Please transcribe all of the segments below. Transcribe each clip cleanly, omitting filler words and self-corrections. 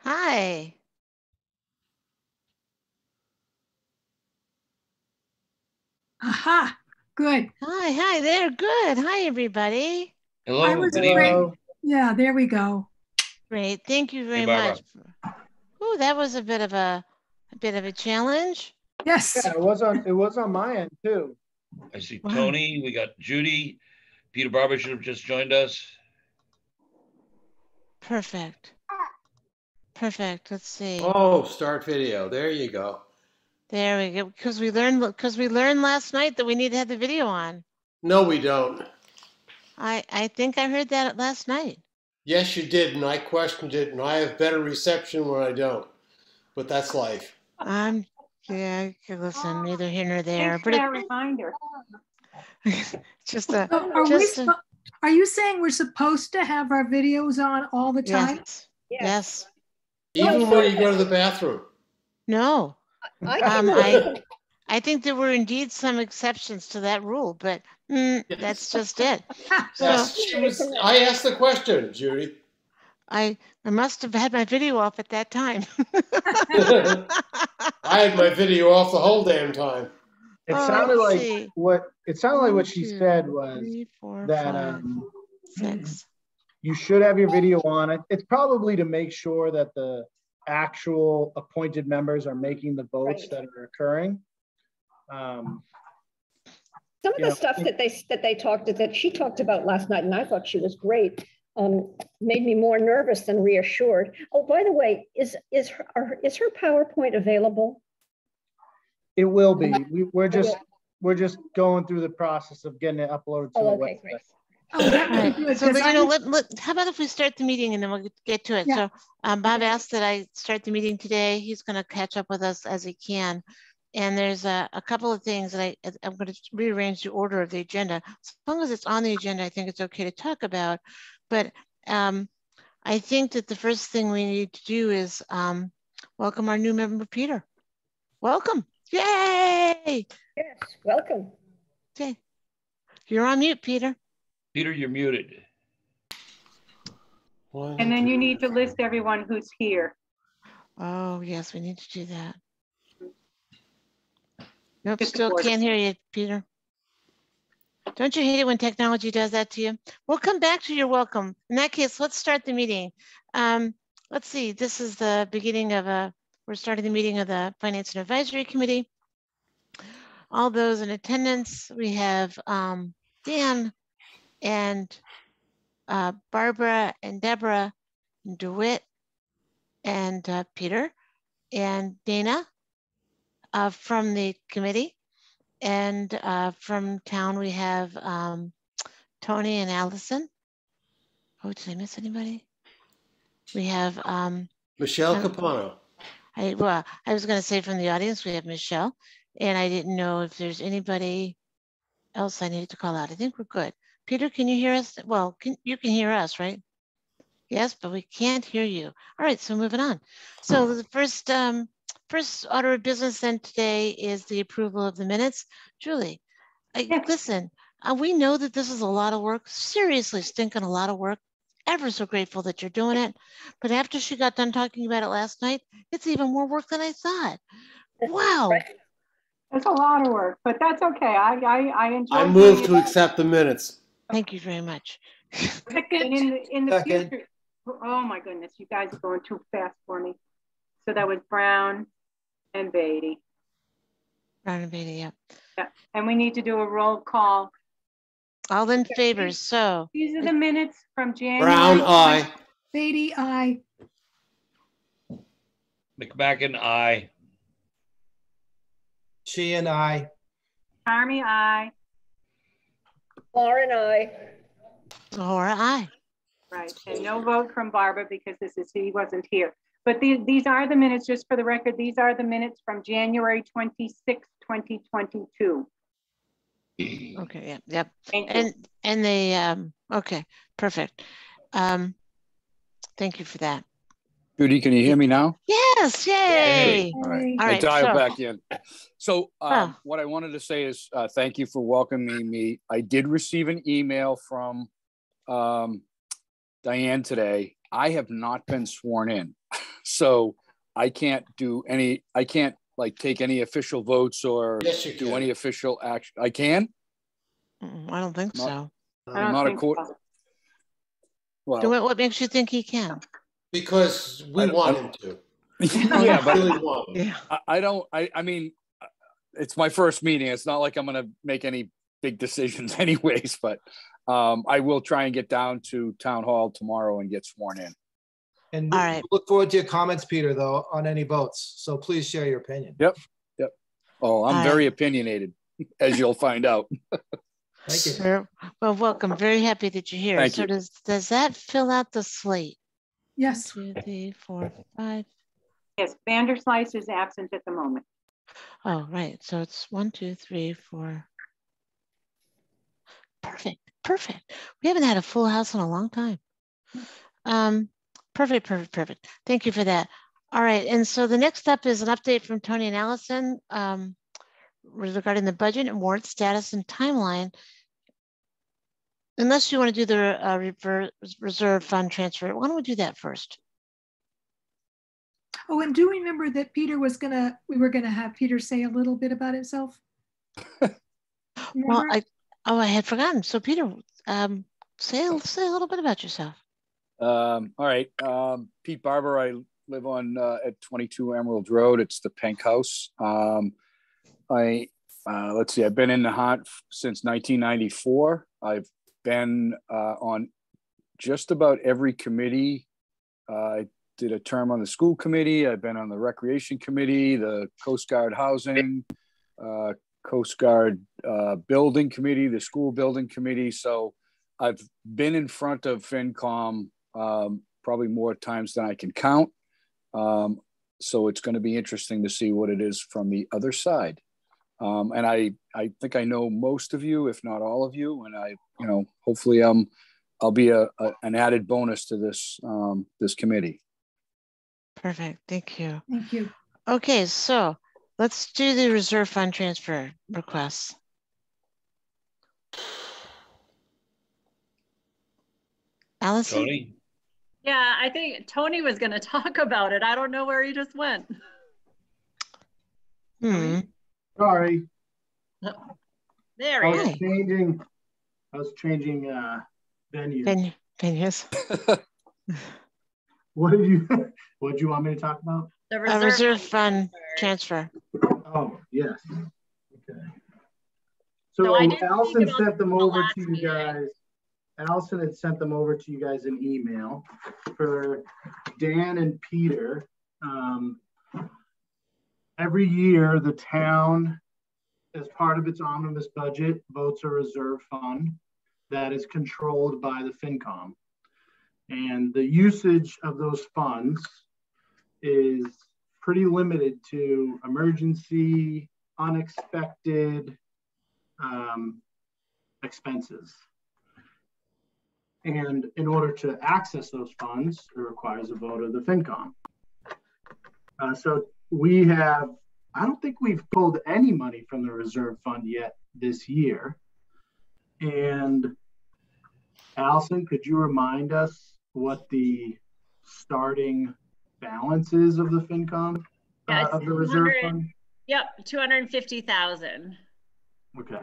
Hi. Aha, good. Hi there. Good. Hi, everybody. Hello, good great. evening. Yeah, there we go. Great. Thank you very Hey, Barbara. much. Ooh, that was a bit of a challenge. Yes. Yeah, it was on my end too. I see Wow. Tony. We got Judy. Peter Barber should have just joined us. Perfect. Perfect. Let's see. Oh, start video. There you go. There we go. Because we learned last night that we need to have the video on. No, we don't. I think I heard that last night. Yes, you did, and I questioned it, and I have better reception when I don't. But that's life. Yeah, listen, neither here nor there. Thanks for that reminder. Just a. So are you saying we're supposed to have our videos on all the time? Yes. Even when you go to the bathroom. No. I think there were indeed some exceptions to that rule, but that's just it. I asked the question, Judy. I must have had my video off at that time. I had my video off the whole damn time. It sounded like what she said was 3, 4, that 5, 6. You should have your video on. It's probably to make sure that the actual appointed members are making the votes that are occurring. Some of the stuff that she talked about last night, and I thought she was great, made me more nervous than reassured. Oh, by the way, is her PowerPoint available? It will be. We're just going through the process of getting it uploaded to the website. Great. So, how about if we start the meeting and then we'll get to it? Yeah. So, Bob asked that I start the meeting today. He's going to catch up with us as he can. And there's a couple of things that I'm going to rearrange the order of the agenda. As long as it's on the agenda, I think it's okay to talk about. But I think that the first thing we need to do is welcome our new member, Peter. Welcome. Yay! Yes, welcome. Okay. You're on mute, Peter. Peter, you're muted. And then you need to list everyone who's here. Oh, yes, we need to do that. Nope, still can't hear you, Peter. Don't you hate it when technology does that to you? We'll come back to your welcome. In that case, let's start the meeting. Let's see, this is the beginning of we're starting the meeting of the Finance and Advisory Committee. All those in attendance, we have Dan and Barbara and Deborah and DeWitt and Peter and Dana from the committee, and from town we have Tony and Allison. Oh, did I miss anybody? We have Michelle Capano. I was going to say from the audience we have Michelle, and I didn't know if there's anybody else I needed to call out. I think we're good. Peter, can you hear us? Well, you can hear us, right? Yes, but we can't hear you. All right, so moving on. So the first order of business then today is the approval of the minutes. Julie, listen, we know that this is a lot of work, seriously stinking a lot of work. Ever so grateful that you're doing it. But after she got done talking about it last night, it's even more work than I thought. Wow. It's a lot of work, but that's okay. I enjoy. I move to accept the minutes. Thank you very much. In the future, oh my goodness, you guys are going too fast for me. So that was Brown and Beatty. Brown and Beatty, yeah. Yeah, and we need to do a roll call. All in favor, so. These are the minutes from January. Brown, aye. Beatty, aye. McMacken, aye. Sheehan, aye. Army, aye. Lauren, aye. Laura, aye. Right, and no vote from Barbara because he wasn't here. But these are the minutes, just for the record, these are the minutes from January 26, 2022. Okay, yeah, yep. Thank you. And they, okay, perfect. Thank you for that. Judy, can you hear me now? Yes, yay. All right. All right, I dialed back in. So what I wanted to say is thank you for welcoming me. I did receive an email from Diane today. I have not been sworn in. So I can't like take any official votes or Yes, you do can. any official action. I can? I don't think so. I don't think so. Well, What makes you think he can? Because we want him to. yeah, but Really want him. Yeah. I mean, it's my first meeting. It's not like I'm going to make any big decisions anyways, but I will try and get down to town hall tomorrow and get sworn in. And All right. look forward to your comments, Peter, though, on any votes. So please share your opinion. Yep. Oh, I'm All very right. opinionated, as you'll find out. Thank you. Well, welcome. Very happy that you're here. Thank so you. Does that fill out the slate? Yes. 1, 2, 3, 4, 5. Yes, Vanderslice is absent at the moment. Oh, right. So it's 1, 2, 3, 4. Perfect. We haven't had a full house in a long time. Perfect. Thank you for that. All right. And so the next step is an update from Tony and Allison regarding the budget and warrant status and timeline. Unless you want to do the reserve fund transfer, why don't we do that first? Oh, and do remember that we were gonna have Peter say a little bit about himself. Well, I had forgotten. So Peter, say a little bit about yourself. All right. Pete Barber, I live on at 22 Emerald Road. It's the Pink House. Let's see, I've been in Nahant since 1994. I've been on just about every committee. I did a term on the school committee. I've been on the recreation committee, the Coast Guard housing, Coast Guard building committee, the school building committee. So I've been in front of FinCom probably more times than I can count. So it's going to be interesting to see what it is from the other side. And I think I know most of you, if not all of you, and hopefully I'll be an added bonus to this this committee. Perfect. Thank you. Thank you. Okay, so let's do the reserve fund transfer requests. Allison? Tony? Yeah, I think Tony was going to talk about it. I don't know where he just went. Sorry. There he is. I was changing venues. Venues. What did you want me to talk about? The reserve fund transfer. Oh, yes. Okay. So I didn't Allison think about sent them the over last to you meeting. guys. Allison had sent them over to you guys in email for Dan and Peter. Every year, the town, as part of its omnibus budget, votes a reserve fund that is controlled by the FinCom. And the usage of those funds is pretty limited to emergency, unexpected expenses. And in order to access those funds, it requires a vote of the FinCom. So we have, I don't think we've pulled any money from the reserve fund yet this year. And Allison, could you remind us what the starting balance is of the FinCom, of the reserve fund? Yep, 250,000. Okay.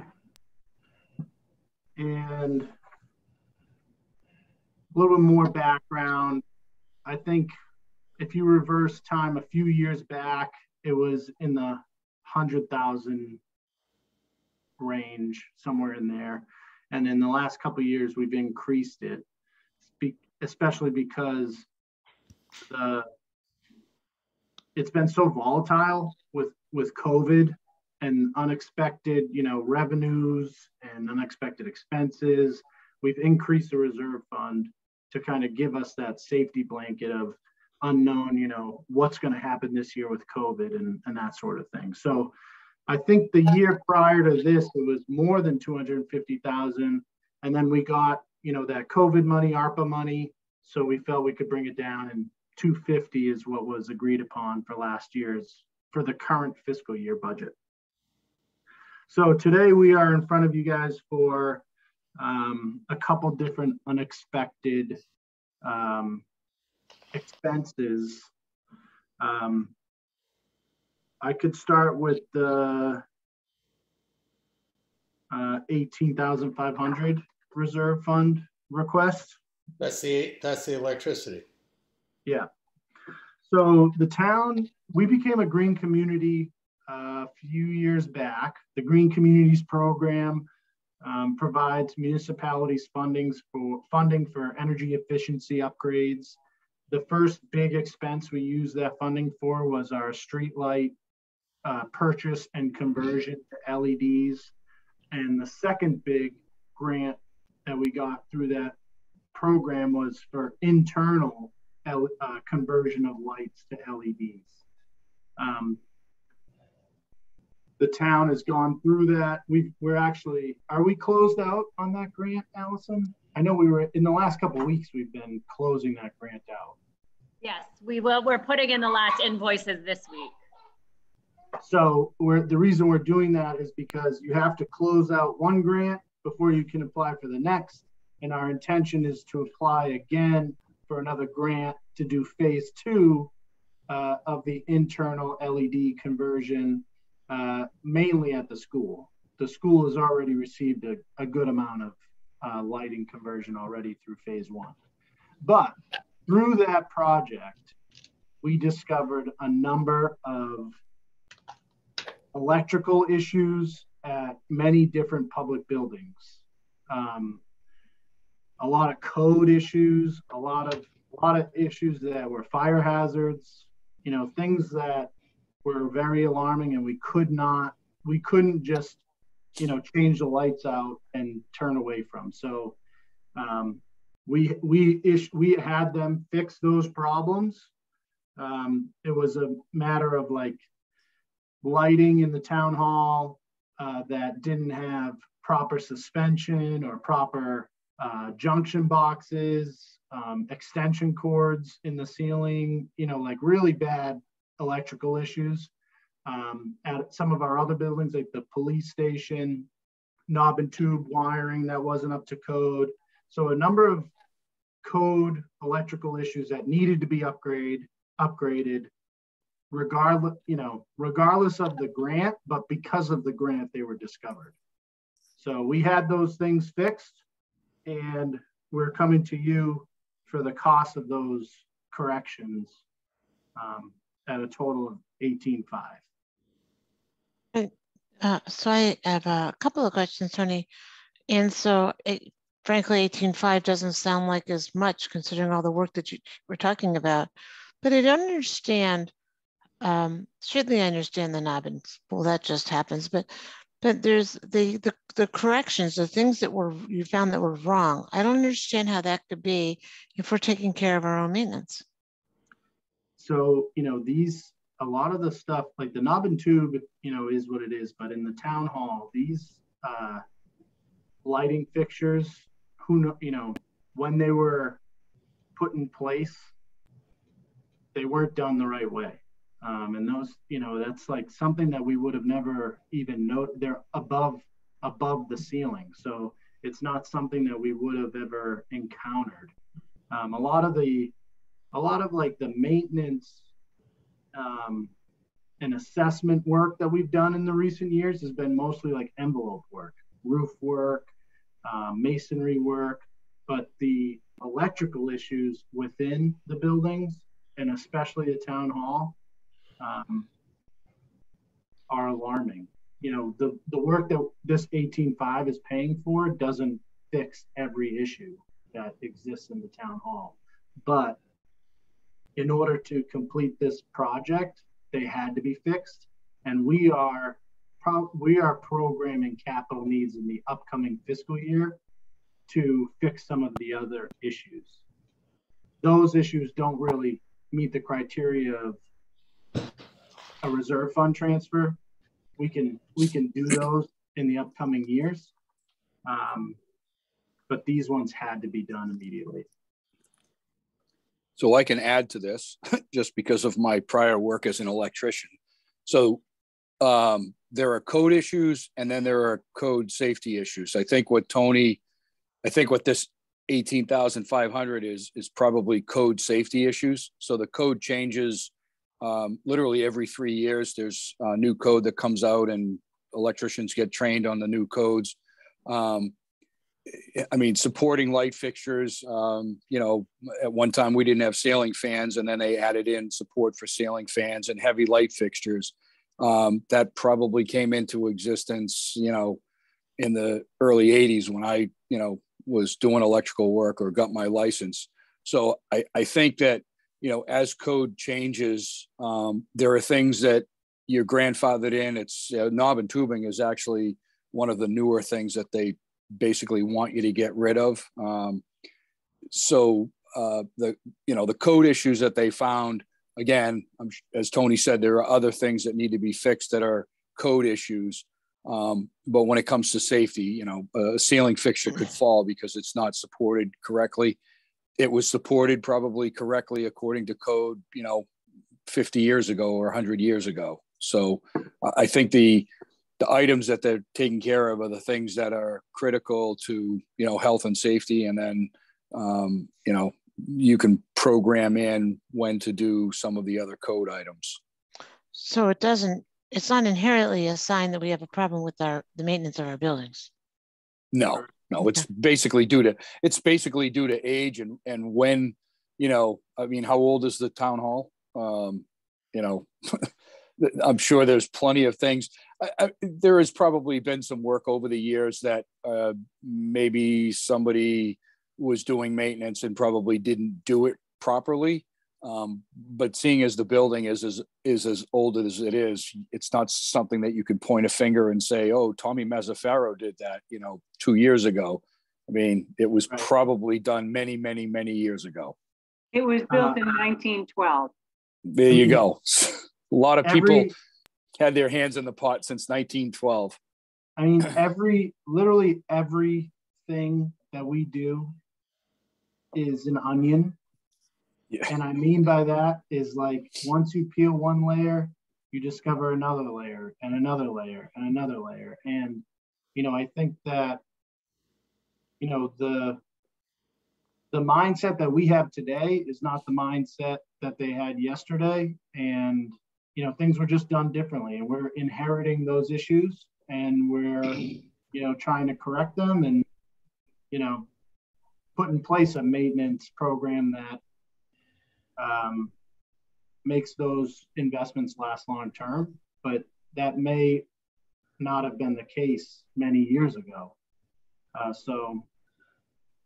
And a little bit more background. I think if you reverse time a few years back, it was in the 100,000 range, somewhere in there. And in the last couple of years, we've increased it, especially because it's been so volatile with COVID and unexpected, revenues and unexpected expenses. We've increased the reserve fund to kind of give us that safety blanket of unknown, what's going to happen this year with COVID and that sort of thing. So I think the year prior to this, it was more than 250,000. And then we got, that COVID money, ARPA money. So we felt we could bring it down, and 250 is what was agreed upon for last year's, for the current fiscal year budget. So today we are in front of you guys for a couple different unexpected expenses I could start with the 18,500 reserve fund request. That's the electricity. Yeah. So the town, we became a green community a few years back. The Green Communities Program provides municipalities funding for energy efficiency upgrades. The first big expense we used that funding for was our street light purchase and conversion to LEDs. And the second big grant that we got through that program was for internal conversion of lights to LEDs. The town has gone through that. Are we closed out on that grant, Allison? I know we were, in the last couple of weeks, we've been closing that grant out. Yes, we will. We're putting in the last invoices this week. So the reason we're doing that is because you have to close out one grant before you can apply for the next. And our intention is to apply again for another grant to do phase 2 of the internal LED conversion, mainly at the school. The school has already received a good amount of lighting conversion already through phase 1. But through that project, we discovered a number of electrical issues at many different public buildings. A lot of code issues, a lot of issues that were fire hazards, things that were very alarming, and we couldn't just, change the lights out and turn away from. So we had them fix those problems. It was a matter of like lighting in the town hall that didn't have proper suspension or proper junction boxes, extension cords in the ceiling, like really bad electrical issues. At some of our other buildings, like the police station, knob and tube wiring that wasn't up to code. So a number of code electrical issues that needed to be upgraded regardless of the grant, but because of the grant, they were discovered. So we had those things fixed, and we're coming to you for the cost of those corrections at a total of $18,500. So I have a couple of questions, Tony. And so frankly, $18,500 doesn't sound like as much considering all the work that you were talking about, but I don't understand. Certainly I understand the knob and well, that just happens, but there's the corrections, the things that you found that were wrong. I don't understand how that could be if we're taking care of our own maintenance. So, a lot of the stuff like the knob and tube, is what it is, but in the town hall, these lighting fixtures, when they were put in place, they weren't done the right way. And those, that's like something that we would have never even noted. They're above the ceiling. So it's not something that we would have ever encountered. A lot of like the maintenance and assessment work that we've done in the recent years has been mostly like envelope work, roof work, masonry work, but the electrical issues within the buildings, and especially the town hall, are alarming. The work that this $18,500 is paying for doesn't fix every issue that exists in the town hall. But in order to complete this project, they had to be fixed. And we are programming capital needs in the upcoming fiscal year to fix some of the other issues. Those issues don't really meet the criteria of a reserve fund transfer. We can do those in the upcoming years, but these ones had to be done immediately. So I can add to this just because of my prior work as an electrician. So there are code issues, and then there are code safety issues. I think what this 18,500 is probably code safety issues. So the code changes Literally every 3 years, there's a new code that comes out and electricians get trained on the new codes. I mean, supporting light fixtures, you know, at one time we didn't have ceiling fans, and then they added in support for ceiling fans and heavy light fixtures. That probably came into existence, you know, in the early 80s when I, you know, was doing electrical work or got my license. So I think that, you know, as code changes, there are things that you're grandfathered in. It's knob and tubing is actually one of the newer things that they basically want you to get rid of. So the, you know, the code issues that they found, again, as Tony said, there are other things that need to be fixed that are code issues. But when it comes to safety, you know, a ceiling fixture could fall because it's not supported correctly. It was supported probably correctly according to code, you know, 50 years ago or 100 years ago. So I think the items that they're taking care of are the things that are critical to, you know, health and safety. And then, you know, you can program in when to do some of the other code items. So it's not inherently a sign that we have a problem with the maintenance of our buildings. No, it's basically due to age and when, you know, I mean, how old is the town hall? You know, I'm sure there's plenty of things. There has probably been some work over the years that maybe somebody was doing maintenance and probably didn't do it properly. But seeing as the building is as old as it is, it's not something that you could point a finger and say, oh, Tommy Mazzaferro did that, you know, 2 years ago. I mean, it was probably done many, many, many years ago. It was built in 1912. There you go. A lot of people had their hands in the pot since 1912. I mean, literally everything that we do is an onion. Yeah. And I mean by that is like, once you peel one layer, you discover another layer and another layer and another layer. And, you know, I think that, you know, the mindset that we have today is not the mindset that they had yesterday. And, you know, things were just done differently, and we're inheriting those issues, and we're, you know, trying to correct them and, you know, put in place a maintenance program that makes those investments last long term. But that may not have been the case many years ago. So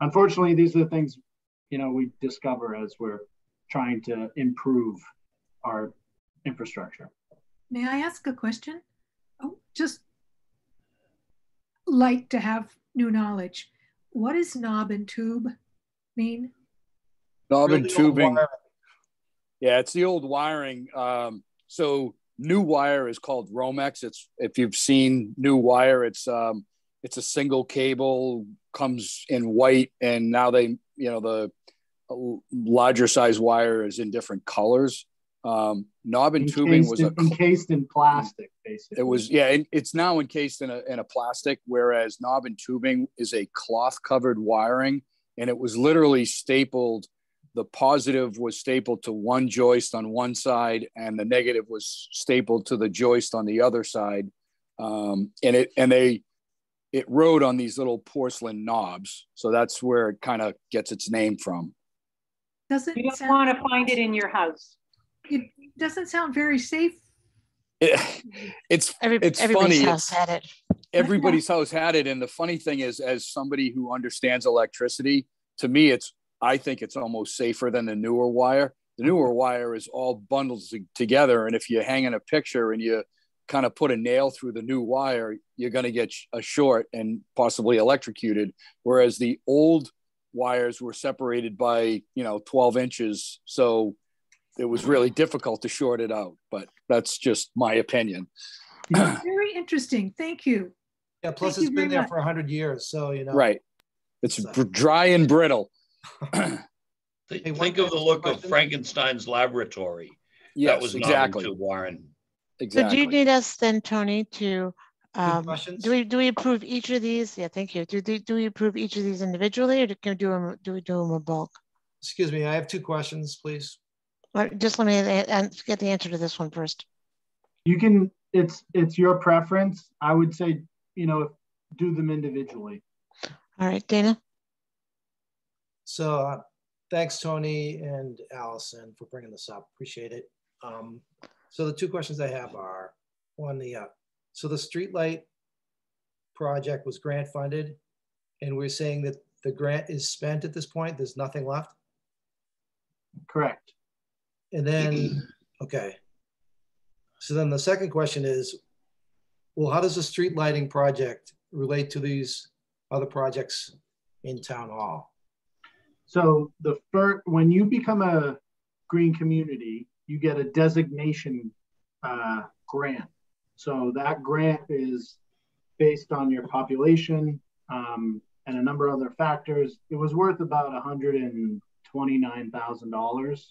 unfortunately, these are the things, you know, we discover as we're trying to improve our infrastructure. May I ask a question? Oh, just like to have new knowledge. What does knob and tube mean? Knob and tubing. Yeah, it's the old wiring. So new wire is called Romex. It's, if you've seen new wire, it's a single cable, comes in white, and now they, you know, the larger size wire is in different colors. Knob and tubing was encased in plastic, basically. It was, yeah, it's now encased in a plastic, whereas knob and tubing is a cloth covered wiring, and it was literally stapled. The positive was stapled to one joist on one side, and the negative was stapled to the joist on the other side. And it rode on these little porcelain knobs, so that's where it kind of gets its name from. You don't want to find it in your house. It doesn't sound very safe. It's everybody's funny. House had it. Everybody's house had it, and the funny thing is, as somebody who understands electricity, to me, I think it's almost safer than the newer wire. The newer wire is all bundled together, and if you hang in a picture and you kind of put a nail through the new wire, you're going to get a short and possibly electrocuted. Whereas the old wires were separated by, 12 inches. So it was really difficult to short it out, but that's just my opinion. Very interesting. Thank you. Yeah, plus it's been there for 100 years. So, Right. It's dry and brittle. Think of the look of Frankenstein's laboratory. Yes, that was exactly. Not into Warren. Exactly. So do you need us then, Tony, to do we approve each of these? Yeah, thank you. Do we approve each of these individually, or do we do them in bulk? Excuse me, I have two questions, please. Just let me get the answer to this one first. You can, it's your preference. I would say, do them individually. All right, Dana. So thanks, Tony and Allison, for bringing this up. Appreciate it. So the two questions I have are, one, so the streetlight project was grant funded, and we're saying that the grant is spent at this point. There's nothing left. Correct. And then, okay. So then the second question is, well, how does the street lighting project relate to these other projects in Town Hall? So when you become a green community, you get a designation grant. So that grant is based on your population and a number of other factors. It was worth about $129,000.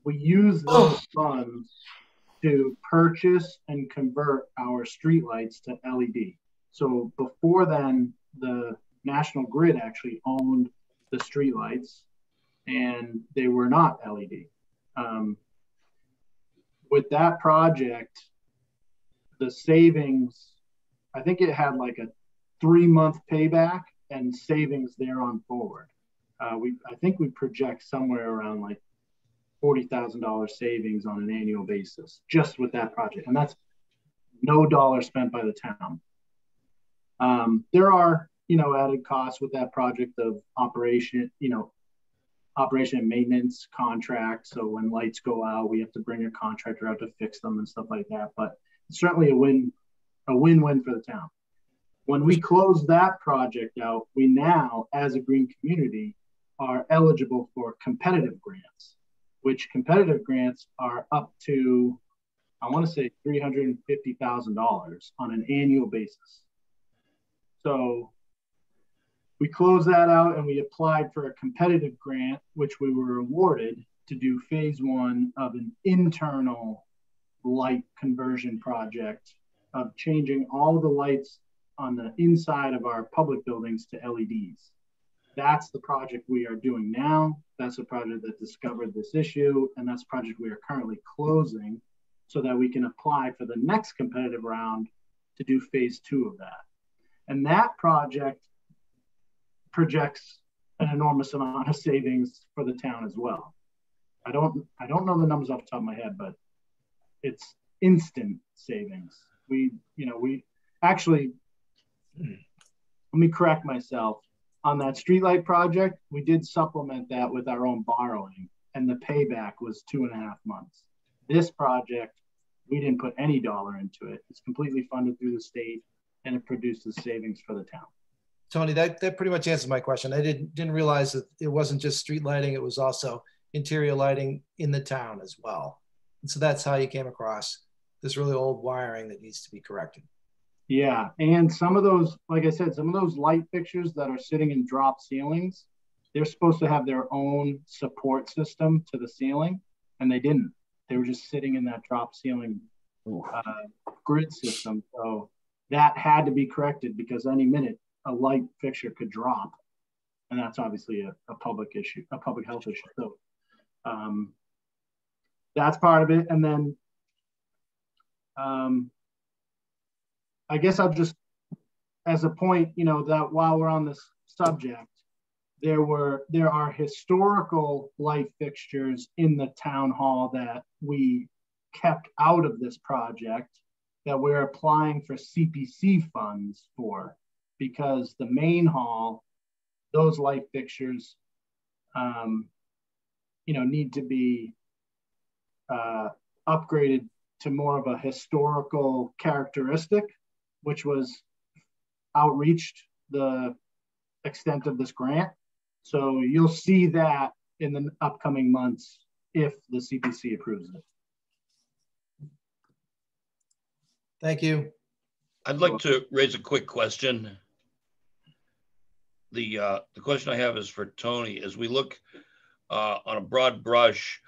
We use those funds to purchase and convert our streetlights to LED. So before then, the National Grid actually owned the streetlights, and they were not LED. With that project, the savings, I think it had like a 3-month payback and savings there on forward. I think we project somewhere around like $40,000 savings on an annual basis just with that project, and that's no dollar spent by the town. There are added costs with that project of operation and maintenance contract. So when lights go out, we have to bring a contractor out to fix them and stuff like that. But it's certainly a win-win for the town. When we close that project out, we now, as a green community, are eligible for competitive grants, which competitive grants are up to, I want to say, $350,000 on an annual basis. So we closed that out and we applied for a competitive grant, which we were awarded to do phase 1 of an internal light conversion project of changing all the lights on the inside of our public buildings to LEDs. That's the project we are doing now. That's the project that discovered this issue, and that's the project we are currently closing so that we can apply for the next competitive round to do phase 2 of that. And that project projects an enormous amount of savings for the town as well. I don't know the numbers off the top of my head, but it's instant savings. We actually, let me correct myself. On that streetlight project, we did supplement that with our own borrowing, and the payback was 2.5 months. This project, we didn't put any dollar into it. It's completely funded through the state, and it produces savings for the town. Tony, that pretty much answers my question. I didn't realize that it wasn't just street lighting, it was also interior lighting in the town as well. And so that's how you came across this really old wiring that needs to be corrected. Yeah, and some of those, like I said, some of those light fixtures that are sitting in drop ceilings, they're supposed to have their own support system to the ceiling, and they didn't. They were just sitting in that drop ceiling grid system. So that had to be corrected because any minute a light fixture could drop, and that's obviously a public issue, a public health issue. So that's part of it. And then I guess I'll just, as a point, that while we're on this subject, there are historical light fixtures in the town hall that we kept out of this project that we're applying for CPC funds for, because the main hall, those light fixtures, need to be upgraded to more of a historical characteristic, which was outreached the extent of this grant. So you'll see that in the upcoming months if the CPC approves it. Thank you. I'd like to raise a quick question. The question I have is for Tony. As we look on a broad brush,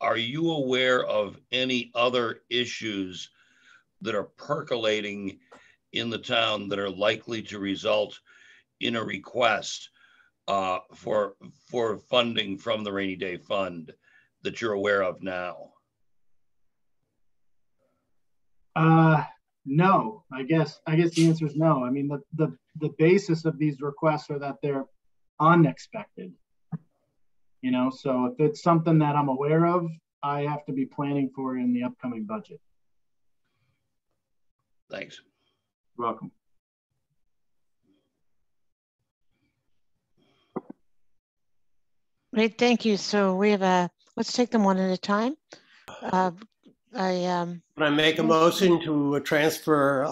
are you aware of any other issues that are percolating in the town that are likely to result in a request for funding from the rainy day fund that you're aware of now? No, I guess the answer is no. I mean, the basis of these requests are that they're unexpected. You know, so if it's something that I'm aware of, I have to be planning for in the upcoming budget. Thanks. You're welcome. Great, thank you. So we have let's take them one at a time. Can I make a motion to transfer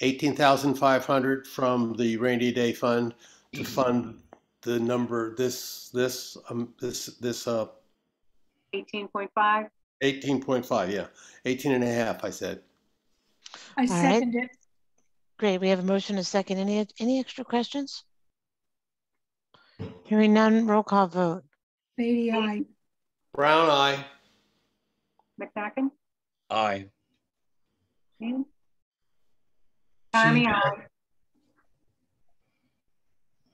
$18,500 from the rainy day fund to fund the number this 18.5. 18.5, yeah, 18 and a half, I said. I second it. Great, we have a motion, a second. Any extra questions? Hearing none, roll call vote. Beatty, aye. Brown eye. McCracken? Aye. Tommy, aye.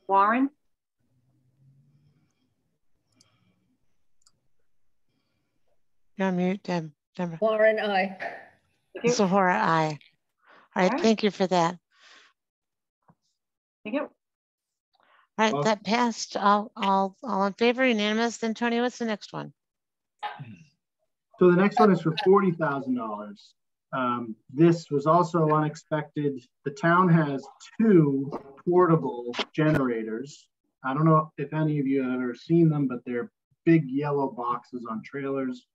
Warren? You're on mute, Deb. Deborah. Warren, aye. Zahora, aye. All right, thank you for that. Thank you. All right, that passed. All in favor, unanimous. Then Tony, what's the next one? So the next one is for $40,000. This was also unexpected. The town has 2 portable generators. I don't know if any of you have ever seen them, but they're big yellow boxes on trailers.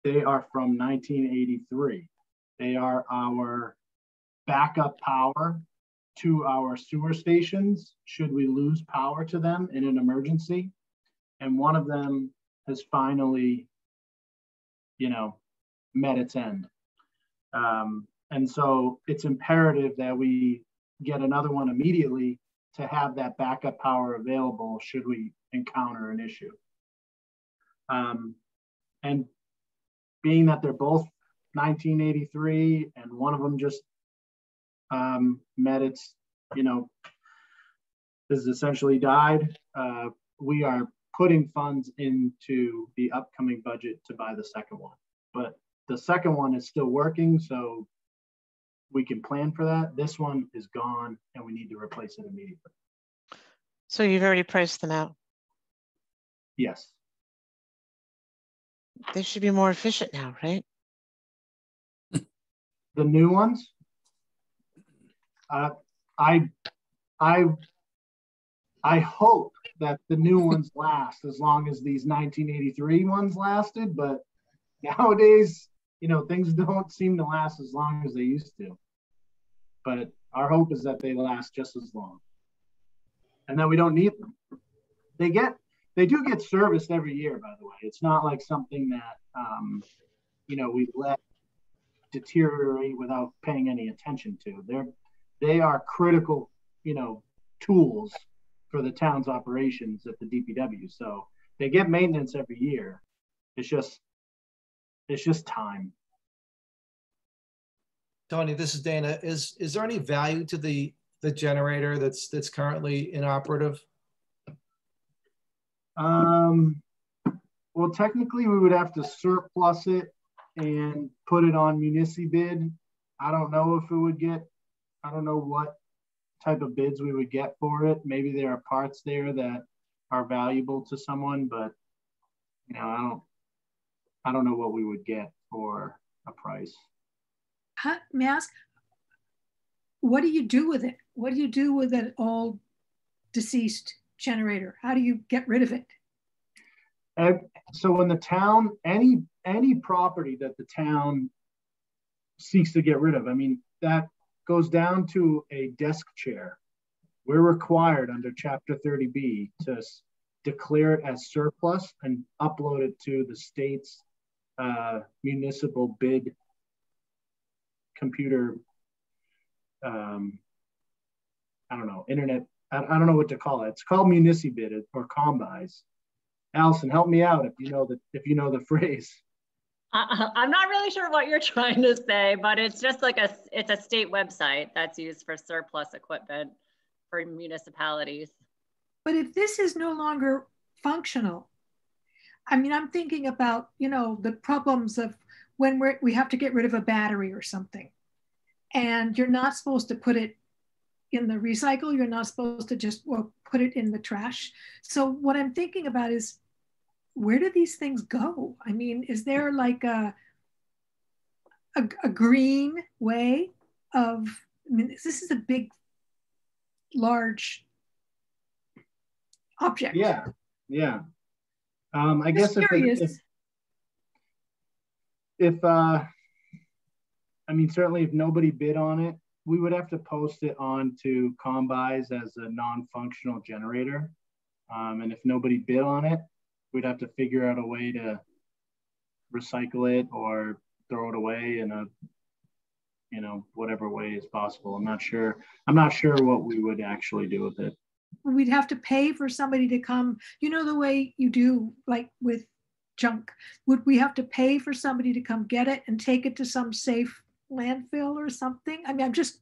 They are from 1983. They are our backup power to our sewer stations should we lose power to them in an emergency. And one of them has finally, you know, met its end. And so it's imperative that we get another one immediately to have that backup power available should we encounter an issue. And being that they're both 1983 and one of them just met its, you know, has essentially died, we are putting funds into the upcoming budget to buy the second one. But the second one is still working, so we can plan for that. This one is gone and we need to replace it immediately. So you've already priced them out? Yes. They should be more efficient now, right? The new ones? I hope that the new ones last as long as these 1983 ones lasted, but nowadays, you know, things don't seem to last as long as they used to. But our hope is that they last just as long and that we don't need them. They do get serviced every year, by the way. It's not like something that, you know, we let deteriorate without paying any attention to. They are critical, you know, tools for the town's operations at the DPW. So they get maintenance every year. It's just time. Tony, this is Dana. Is there any value to the generator that's currently inoperative? Well, technically we would have to surplus it and put it on municibid. I don't know if it would get, I don't know what type of bids we would get for it. Maybe there are parts there that are valuable to someone, but you know, I don't know what we would get for a price. May I ask, what do you do with it? What do you do with an old deceased generator? How do you get rid of it? So in the town, any property that the town seeks to get rid of, I mean, that goes down to a desk chair. We're required under Chapter 30B to declare it as surplus and upload it to the state's municipal bid computer, I don't know, internet, I don't know what to call it. It's called municibid or combis. Allison, help me out if you know the phrase. I'm not really sure what you're trying to say, but it's just like it's a state website that's used for surplus equipment for municipalities. But if this is no longer functional, I mean, I'm thinking about, you know, the problems of when we have to get rid of a battery or something, and you're not supposed to put it in the recycle. You're not supposed to just put it in the trash. So what I'm thinking about is, where do these things go? I mean, is there like a green way of, I mean, this is a big, large object. Yeah, yeah. I guess if I mean, certainly if nobody bid on it, we would have to post it on to Combis as a non-functional generator. And if nobody bid on it, we'd have to figure out a way to recycle it or throw it away in a, you know, whatever way is possible. I'm not sure what we would actually do with it. We'd have to pay for somebody to come, you know, the way you do like with junk. Would we have to pay for somebody to come get it and take it to some safe landfill or something? I mean, I'm just,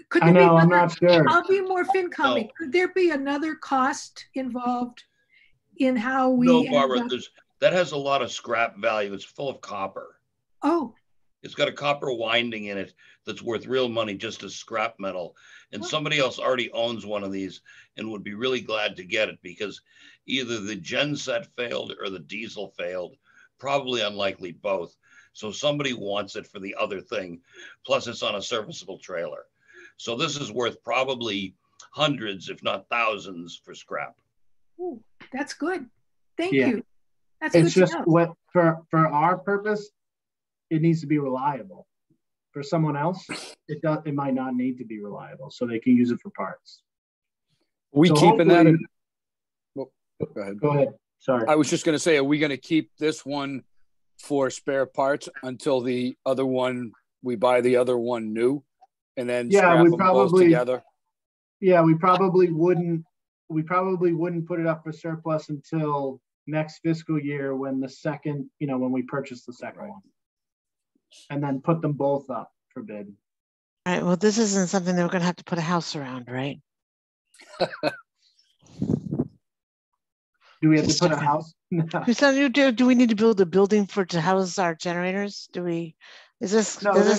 could there be another, I'm not sure. I'll be more FinCom. No. Could there be another cost involved in how we? No, Barbara, that has a lot of scrap value. It's full of copper. Oh. It's got a copper winding in it that's worth real money just as scrap metal. And somebody else already owns one of these and would be really glad to get it because either the genset failed or the diesel failed, probably unlikely both. So somebody wants it for the other thing. Plus it's on a serviceable trailer. So this is worth probably hundreds, if not thousands for scrap. Ooh, that's good. Thank you. That's it's good just to know. what for our purpose, it needs to be reliable. For someone else, it might not need to be reliable, so they can use it for parts. We so keeping that in, go ahead. Go ahead. Sorry. I was just going to say, are we going to keep this one for spare parts until the other one, we buy the other one new and then scrap them both together? Yeah, we probably wouldn't put it up for surplus until next fiscal year when the second, you know, when we purchase the second one. And then put them both up for bid. All right, well, this isn't something that we're gonna have to put a house around, right? Do we have to put a house? No. Do we need to build a building to house our generators? Is this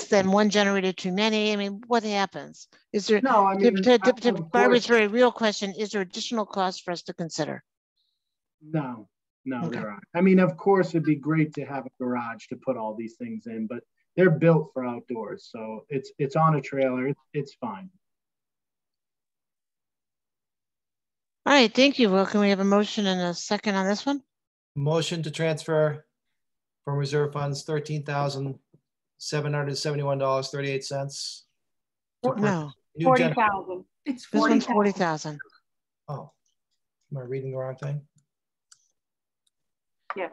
then one generator too many? I mean, what happens? Is there, no, I mean, to Barbara's very real question, is there additional cost for us to consider? No, okay. There aren't. I mean, of course, it'd be great to have a garage to put all these things in, but they're built for outdoors. So it's on a trailer. It's fine. All right, thank you. Well, can we have a motion and a second on this one? Motion to transfer from reserve funds $13,771.38. No. 40,000. It's this one's 40,000. Oh, am I reading the wrong thing? Yeah.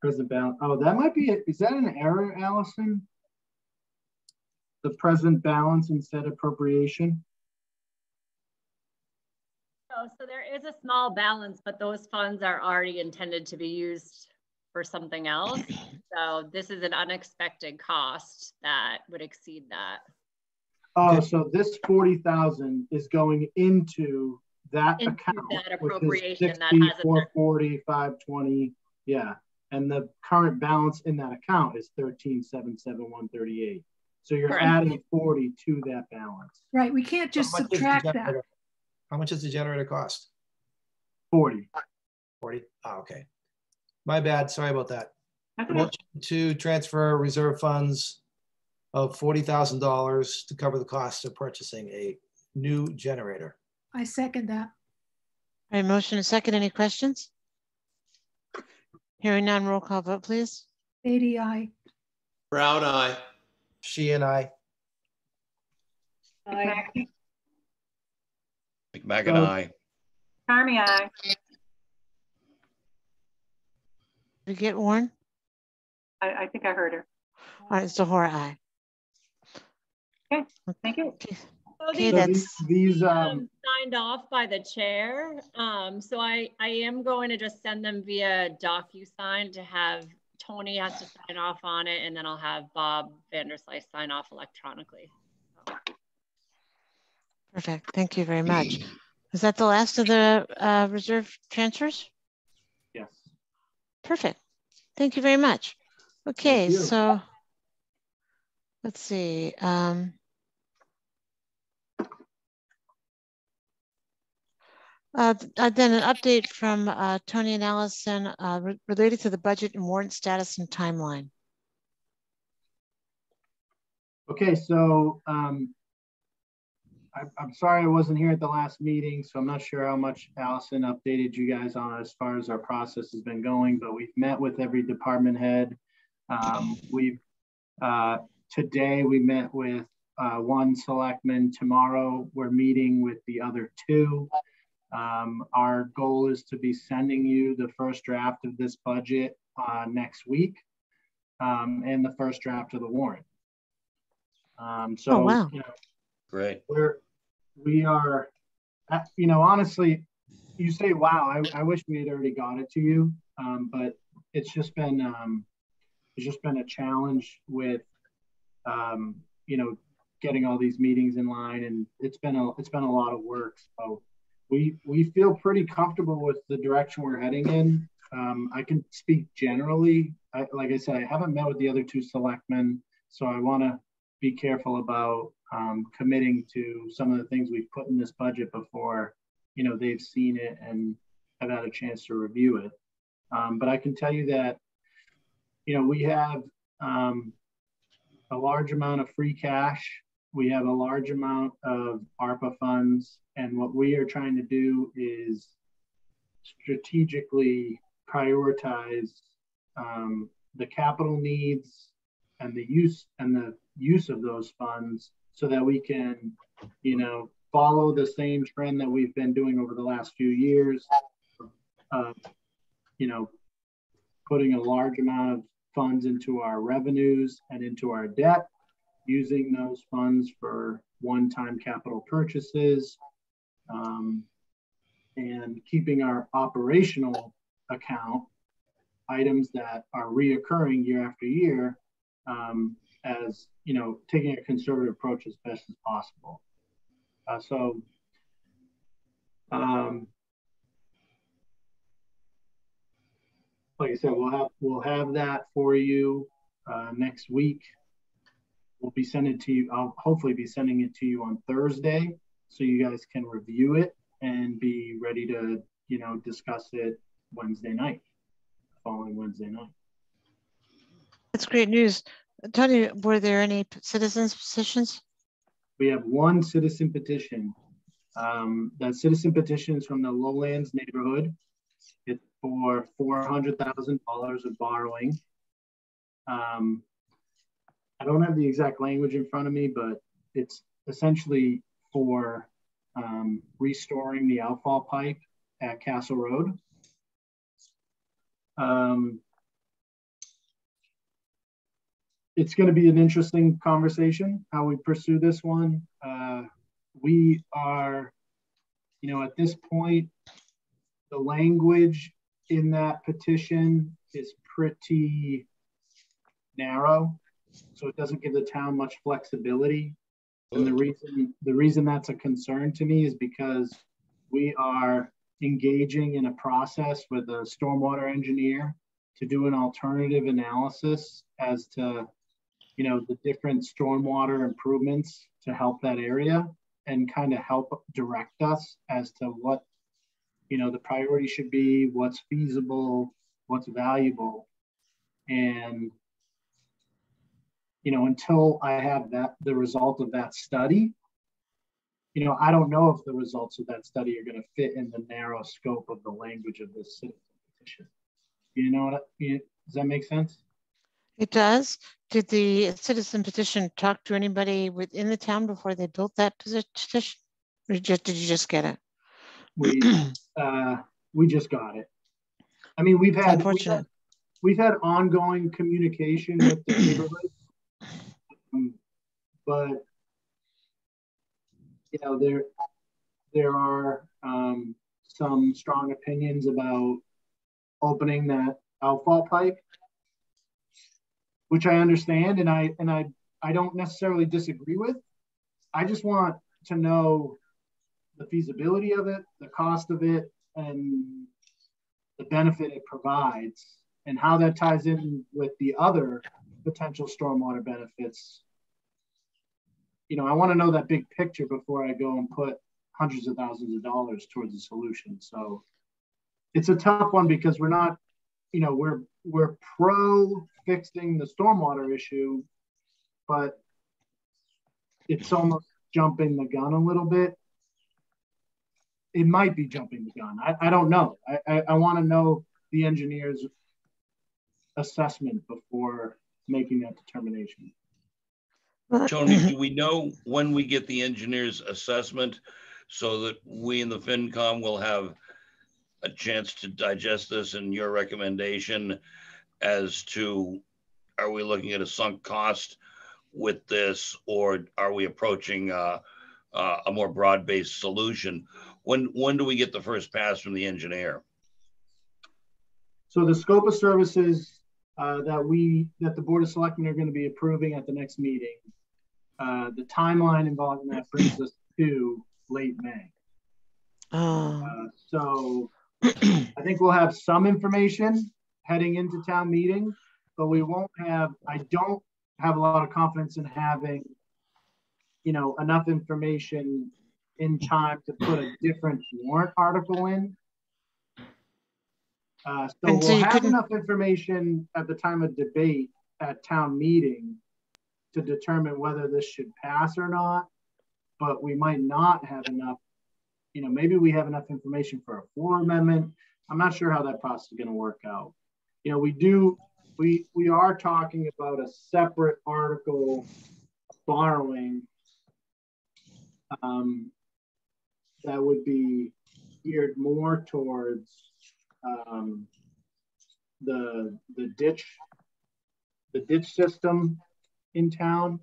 Present balance. Oh, that might be it. Is that an error, Allison? The present balance instead of appropriation? Oh, so there is a small balance, but those funds are already intended to be used for something else. So this is an unexpected cost that would exceed that. Oh, so this 40,000 is going into that account, that appropriation which is 60, that has 440, 520, yeah. And the current balance in that account is 13,771.38. So you're adding 40 to that balance. Right, we can't just subtract that. How much does the generator cost? 40. 40. Oh, okay. My bad. Sorry about that. Motion to transfer reserve funds of $40,000 to cover the cost of purchasing a new generator. I second that. All right, motion and second. Any questions? Hearing none, roll call vote, please. Beatty, aye. Brown eye. She and I. Aye. McMack and I. Carmy, aye. Did we get Warren? I think I heard her. All right, so Zahora, aye. Okay, thank you. Okay, So these signed off by the chair. So I am going to just send them via DocuSign to have Tony has to sign off on it, and then I'll have Bob Vanderslice sign off electronically. So. Perfect. Thank you very much. Is that the last of the reserve transfers? Yes. Perfect. Thank you very much. Okay, so let's see. Then an update from Tony and Allison related to the budget and warrant status and timeline. Okay, so I'm sorry I wasn't here at the last meeting, so I'm not sure how much Allison updated you guys on as far as our process has been going, but we've met with every department head. Today we met with one selectman. Tomorrow we're meeting with the other two. Our goal is to be sending you the first draft of this budget next week and the first draft of the warrant. So, wow. You know, great. We are, you know, honestly, you say, wow, I wish we had already got it to you, but it's just been a challenge with, you know, getting all these meetings in line, and it's been a lot of work. So we feel pretty comfortable with the direction we're heading in. I can speak generally. Like I said, I haven't met with the other two selectmen, so I want to be careful about committing to some of the things we've put in this budget before, you know, they've seen it and have had a chance to review it. But I can tell you that, you know, we have a large amount of free cash. We have a large amount of ARPA funds. And what we are trying to do is strategically prioritize the capital needs and the use of those funds so that we can, you know, follow the same trend that we've been doing over the last few years. You know, putting a large amount of funds into our revenues and into our debt, using those funds for one-time capital purchases, and keeping our operational account items that are reoccurring year after year, as, you know, taking a conservative approach as best as possible. Like I said, we'll have that for you next week. We'll be sending it to you. I'll hopefully be sending it to you on Thursday, so you guys can review it and be ready to, you know, discuss it Wednesday night, following Wednesday night. That's great news. Tony, were there any citizens petitions? We have one citizen petition. That citizen petition is from the Lowlands neighborhood. It's for $400,000 of borrowing. I don't have the exact language in front of me, but it's essentially for restoring the outfall pipe at Castle Road. It's going to be an interesting conversation how we pursue this one. We are, you know, at this point, the language in that petition is pretty narrow, so it doesn't give the town much flexibility. And the reason that's a concern to me is because we are engaging in a process with a stormwater engineer to do an alternative analysis as to, you know, the different stormwater improvements to help that area and kind of help direct us as to what, you know, the priority should be, what's feasible, what's valuable. And, you know, until I have the result of that study, you know, I don't know if the results of that study are going to fit in the narrow scope of the language of this citizen petition. You know what does that make sense? It does. Did the citizen petition talk to anybody within the town before they built that petition? Or did you just get it? We just got it. I mean, we've had ongoing communication with the neighborhood, but you know, there are some strong opinions about opening that outfall pipe, which I understand, and I don't necessarily disagree with. I just want to know the feasibility of it, the cost of it, and the benefit it provides, and how that ties in with the other potential stormwater benefits. You know, I want to know that big picture before I go and put hundreds of thousands of dollars towards a solution. So it's a tough one because we're not, you know, we're pro fixing the stormwater issue, but it's almost jumping the gun a little bit. It might be jumping the gun. I don't know. I want to know the engineer's assessment before making that determination. Tony, do we know when we get the engineer's assessment so that we in the FinCom will have a chance to digest this and your recommendation as to, are we looking at a sunk cost with this, or are we approaching a more broad-based solution? When do we get the first pass from the engineer? So the scope of services that the Board of Selectmen are going to be approving at the next meeting, the timeline involved in that brings us to late May. So I think we'll have some information heading into town meeting, but we won't have, I don't have a lot of confidence in having, you know, enough information in time to put a different warrant article in. So we'll have enough information at the time of debate at town meeting to determine whether this should pass or not, but we might not have enough, you know, maybe we have enough information for a floor amendment. I'm not sure how that process is going to work out. You know, we are talking about a separate article borrowing that would be geared more towards the ditch system in town,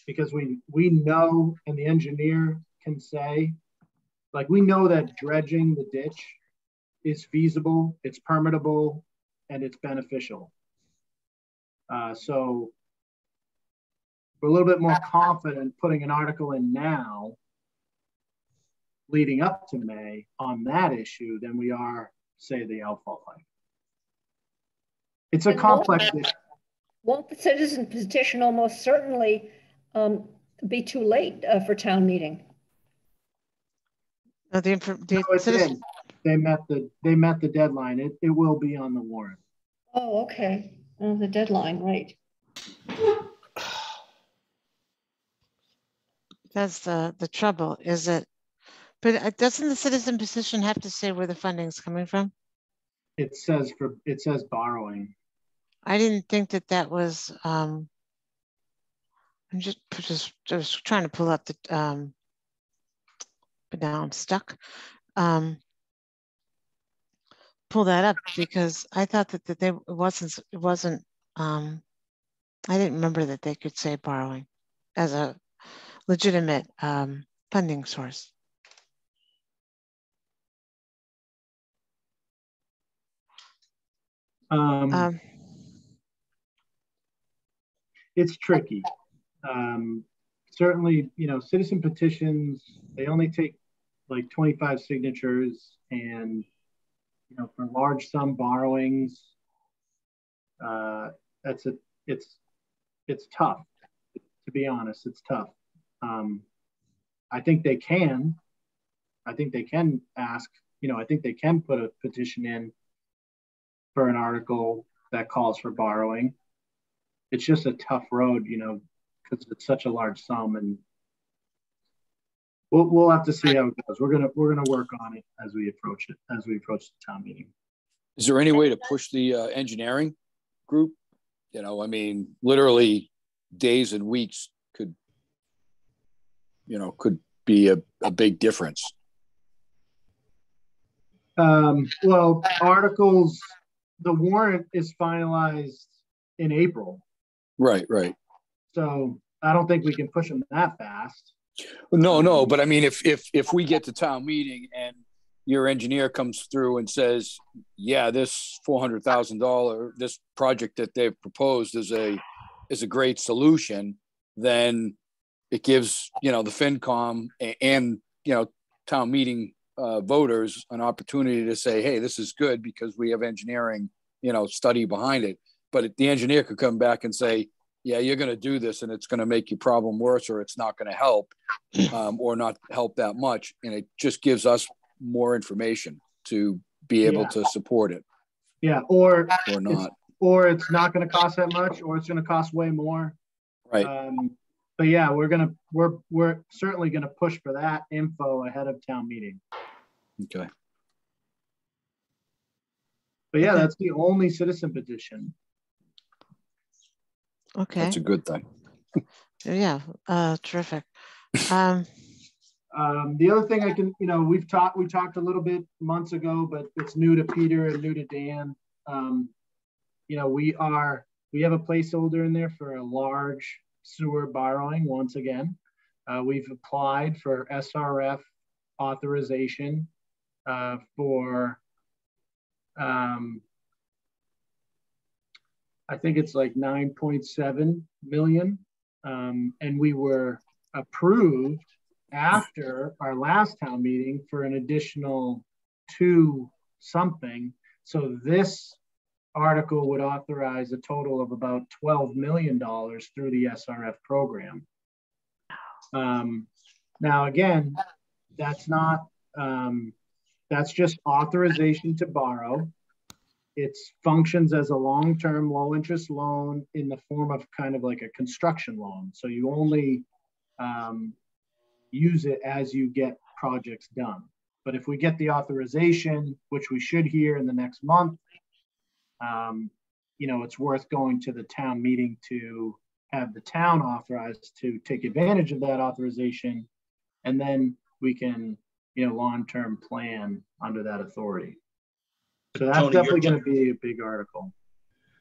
because we know, and the engineer can say, like, we know that dredging the ditch is feasible, it's permittable, and it's beneficial. So we're a little bit more confident putting an article in now leading up to May on that issue than we are, say, the outfall pipe. It's a complex issue. Won't the citizen petition almost certainly be too late for town meeting? No, it's in. They met the deadline. It will be on the warrant. Oh, okay. Oh, the deadline, right. That's the trouble, is it? But doesn't the citizen petition have to say where the funding is coming from? It says borrowing. I didn't think that was. I'm just trying to pull up the. But now I'm stuck. Pull that up because I thought that it wasn't. I didn't remember that they could say borrowing as a legitimate funding source. It's tricky. Certainly, you know, citizen petitions, they only take like 25 signatures, and, you know, for large sum borrowings, it's tough, to be honest. It's tough. I think they can ask, you know, I think they can put a petition in for an article that calls for borrowing. It's just a tough road, you know, because it's such a large sum, and we'll have to see how it goes. We're gonna work on it as we approach the town meeting. Is there any way to push the engineering group? You know, I mean, literally days and weeks could be a big difference. Well, articles, the warrant is finalized in April. Right. So I don't think we can push them that fast. No, but I mean, if we get to town meeting and your engineer comes through and says, yeah, this $400,000, this project that they've proposed is a great solution, then it gives, you know, the FinCom and, you know, town meeting voters an opportunity to say, hey, this is good because we have engineering, study behind it. But the engineer could come back and say, yeah, you're going to do this and it's going to make your problem worse, or it's not going to help, or not help that much. And it just gives us more information to be able to support it. Yeah, or not. It's not going to cost that much, or it's going to cost way more. Right. But yeah, we're certainly going to push for that info ahead of town meeting. Okay. But yeah, that's the only citizen petition. Okay. That's a good thing. Yeah, terrific. The other thing I can, we talked a little bit months ago, but it's new to Peter and new to Dan. We have a placeholder in there for a large sewer borrowing once again. We've applied for SRF authorization for I think it's like 9.7 million. And we were approved after our last town meeting for an additional 2 something. So this article would authorize a total of about $12 million through the SRF program. Now, again, that's not, that's just authorization to borrow. It functions as a long-term low interest loan in the form of kind of like a construction loan. So you only use it as you get projects done. But if we get the authorization, which we should hear in the next month, it's worth going to the town meeting to have the town authorized to take advantage of that authorization. And then we can, long-term plan under that authority. So that's Tony, definitely going to be a big article.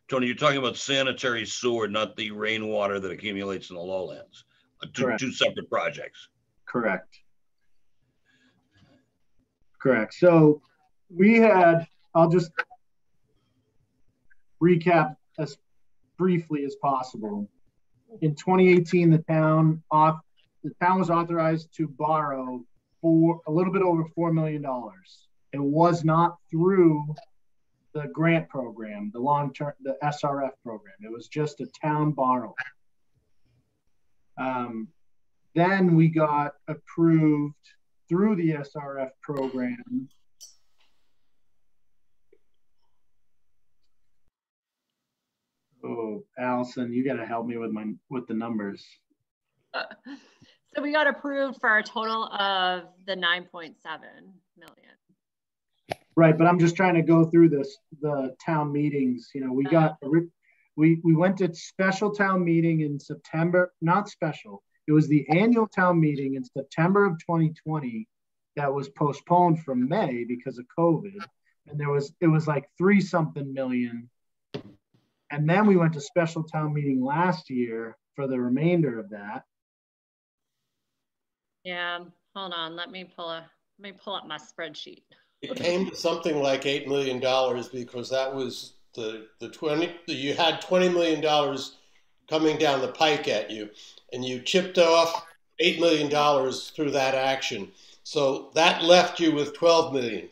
Tony, you're talking about sanitary sewer, not the rainwater that accumulates in the lowlands. Two separate projects. Correct. So I'll just recap as briefly as possible. In 2018, the town was authorized to borrow for a little bit over $4 million. It was not through the grant program, the SRF program. It was just a town borrow. Then we got approved through the SRF program. Oh, Allison, you got to help me with the numbers. So we got approved for a total of the 9.7 million. Right, but I'm just trying to go through the town meetings. We went to special town meeting in September, not special. It was the annual town meeting in September of 2020 that was postponed from May because of COVID. And it was like 3-something million. And then we went to special town meeting last year for the remainder of that. Yeah, hold on. Let me pull up my spreadsheet. It came to something like $8 million because that was you had $20 million coming down the pike at you, and you chipped off $8 million through that action. So that left you with $12 million.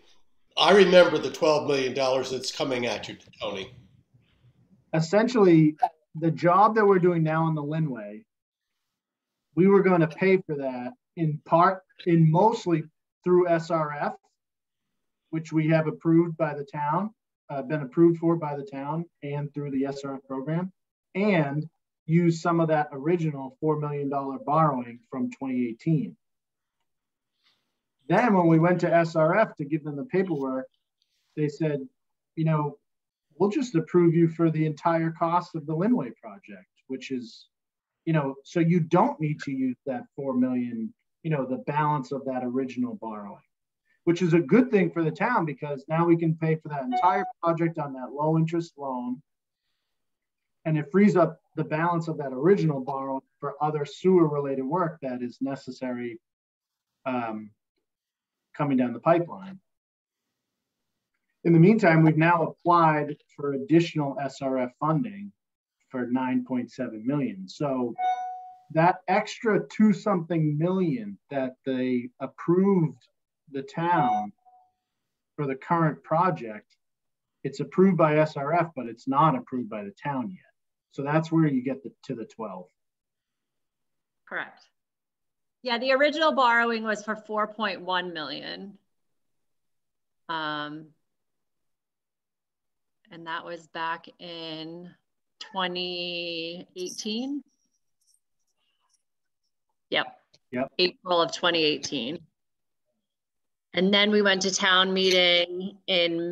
I remember the $12 million that's coming at you, Tony. Essentially, the job that we're doing now on the Linway, we were going to pay for that mostly through SRF, which we have approved by the town, been approved for by the town and through the SRF program, and use some of that original $4 million borrowing from 2018. Then when we went to SRF to give them the paperwork, they said, we'll just approve you for the entire cost of the Linway project, which is, so you don't need to use that $4 million, the balance of that original borrowing, which is a good thing for the town because now we can pay for that entire project on that low interest loan. And it frees up the balance of that original borrowing for other sewer related work that is necessary coming down the pipeline. In the meantime, we've now applied for additional SRF funding for 9.7 million. So that extra 2-something million that they approved the town for the current project, it's approved by SRF, but it's not approved by the town yet. So that's where you get to the 12. Correct. Yeah, the original borrowing was for 4.1 million. And that was back in 2018. Yep. April of 2018. And then we went to town meeting in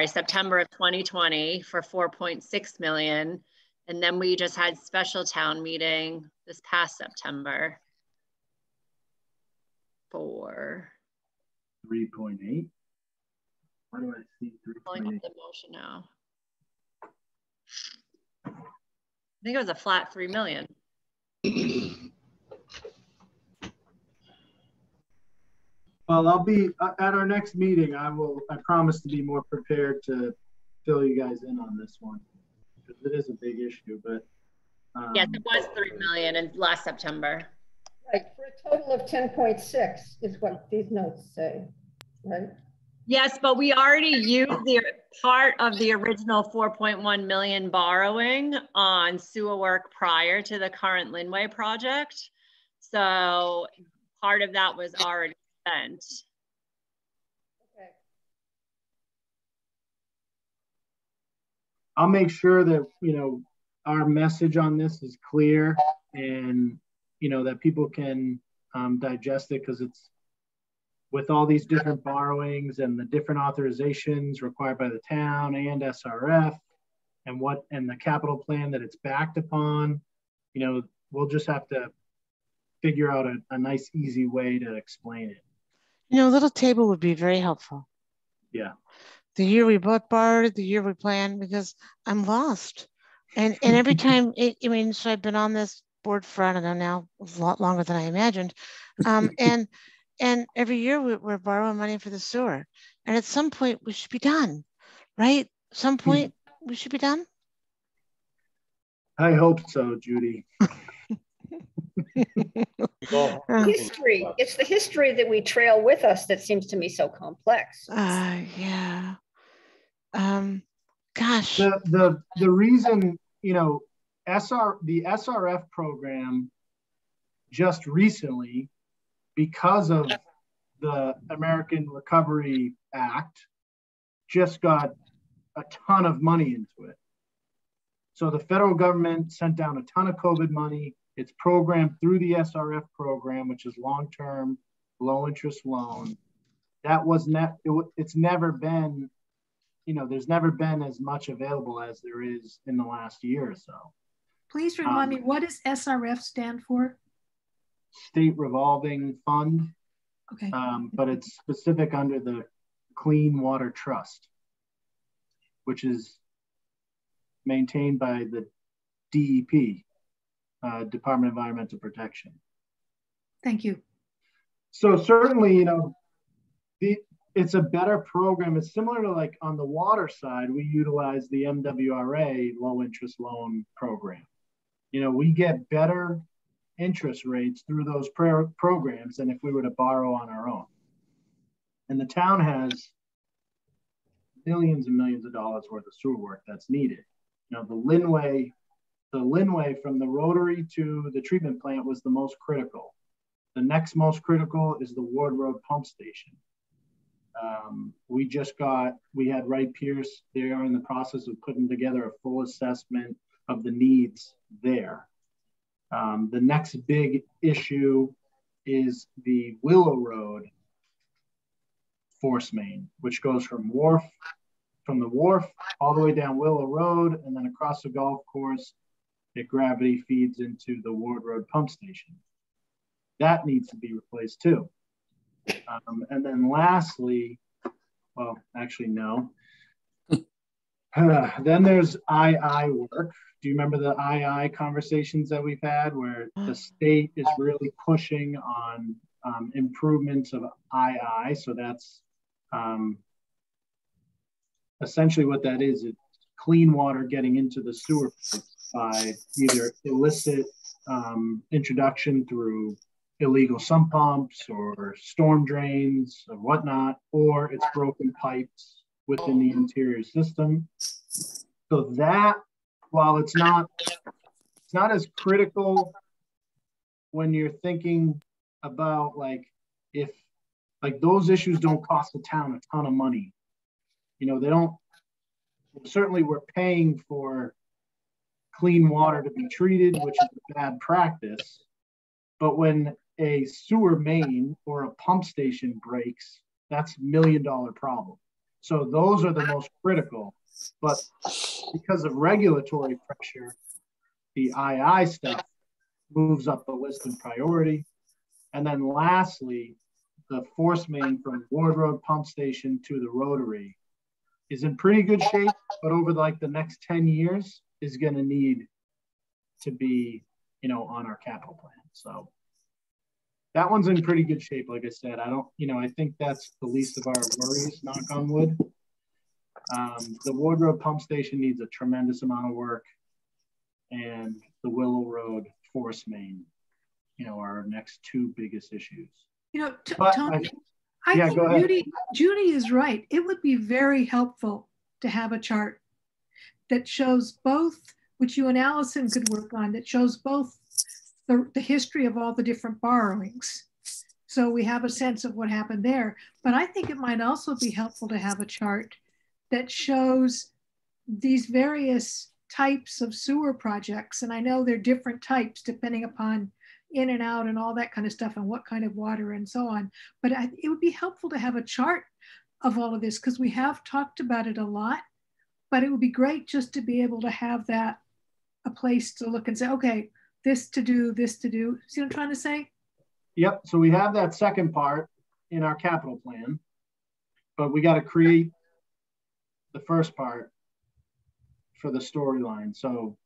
September of 2020 for 4.6 million. And then we just had special town meeting this past September for 3.8. Why do I see 3.8? Pulling up the motion now. I think it was a flat 3 million. Well, I'll be at our next meeting. I promise to be more prepared to fill you guys in on this one, because it is a big issue. But yes, it was 3 million in last September. Right, for a total of 10.6 is what these notes say, right? Yes, but we already used the part of the original 4.1 million borrowing on sewer work prior to the current Linway project. So part of that was already spent. Okay. I'll make sure that, our message on this is clear, and, that people can digest it, because it's with all these different borrowings and the different authorizations required by the town and SRF, and the capital plan that it's backed upon. We'll just have to figure out a nice, easy way to explain it. A little table would be very helpful. Yeah. The year we both borrowed, the year we planned, because I'm lost. And every time, so I've been on this board for, I don't know, now a lot longer than I imagined. And every year we're borrowing money for the sewer. And at some point we should be done, right? Some point we should be done. I hope so, Judy. History. It's the history that we trail with us that seems to me so complex. Yeah. Gosh. The reason, the SRF program just recently, because of the American Recovery Act, just got a ton of money into it. So the federal government sent down a ton of COVID money. It's programmed through the SRF program, which is long-term, low-interest loan. It's never been, there's never been as much available as there is in the last year or so. Please remind me, what does SRF stand for? State Revolving Fund. Okay. But it's specific under the Clean Water Trust, which is maintained by the DEP, Department of Environmental Protection. Thank you. So certainly, it's a better program. It's similar to, like, on the water side, we utilize the MWRA low interest loan program. We get better interest rates through those programs than if we were to borrow on our own. And the town has millions and millions of dollars worth of sewer work that's needed. The Linway from the rotary to the treatment plant was the most critical. The next most critical is the Ward Road pump station. We had Wright Pierce. They are in the process of putting together a full assessment of the needs there. The next big issue is the Willow Road force main, which goes from the wharf all the way down Willow Road, and then across the golf course, it gravity feeds into the Ward Road pump station. That needs to be replaced too. And then lastly, well, actually, no. Then there's II work. Do you remember the II conversations that we've had where the state is really pushing on improvements of II? So that's essentially what that is. It's clean water getting into the sewer by either illicit introduction through illegal sump pumps or storm drains or whatnot, or it's broken pipes within the interior system. So that, while it's not as critical when you're thinking about like, if like those issues don't cost the town a ton of money. You know, they don't, certainly we're paying for clean water to be treated, which is a bad practice. But when a sewer main or a pump station breaks, that's $1 million problem. So those are the most critical. But because of regulatory pressure, the II stuff moves up the list in priority. And then lastly, the force main from Ward Road Pump Station to the Rotary is in pretty good shape, but over like the next 10 years is going to need to be, you know, on our capital plan. So that one's in pretty good shape. Like I said, I think that's the least of our worries, knock on wood. The Ward Road Pump Station needs a tremendous amount of work, and the Willow Road force main, you know, are our next two biggest issues. You know, Tony, I think Judy is right. It would be very helpful to have a chart that shows both, which you and Allison could work on, that shows both the history of all the different borrowings. So we have a sense of what happened there. But I think it might also be helpful to have a chart that shows these various types of sewer projects. And I know they're different types depending upon in and out and all that kind of stuff and what kind of water and so on. But it would be helpful to have a chart of all of this because we have talked about it a lot, but it would be great just to be able to have that, a place to look and say, okay, this to do, this to do. See what I'm trying to say? Yep, so we have that second part in our capital plan, but we got to create the first part for the storyline. So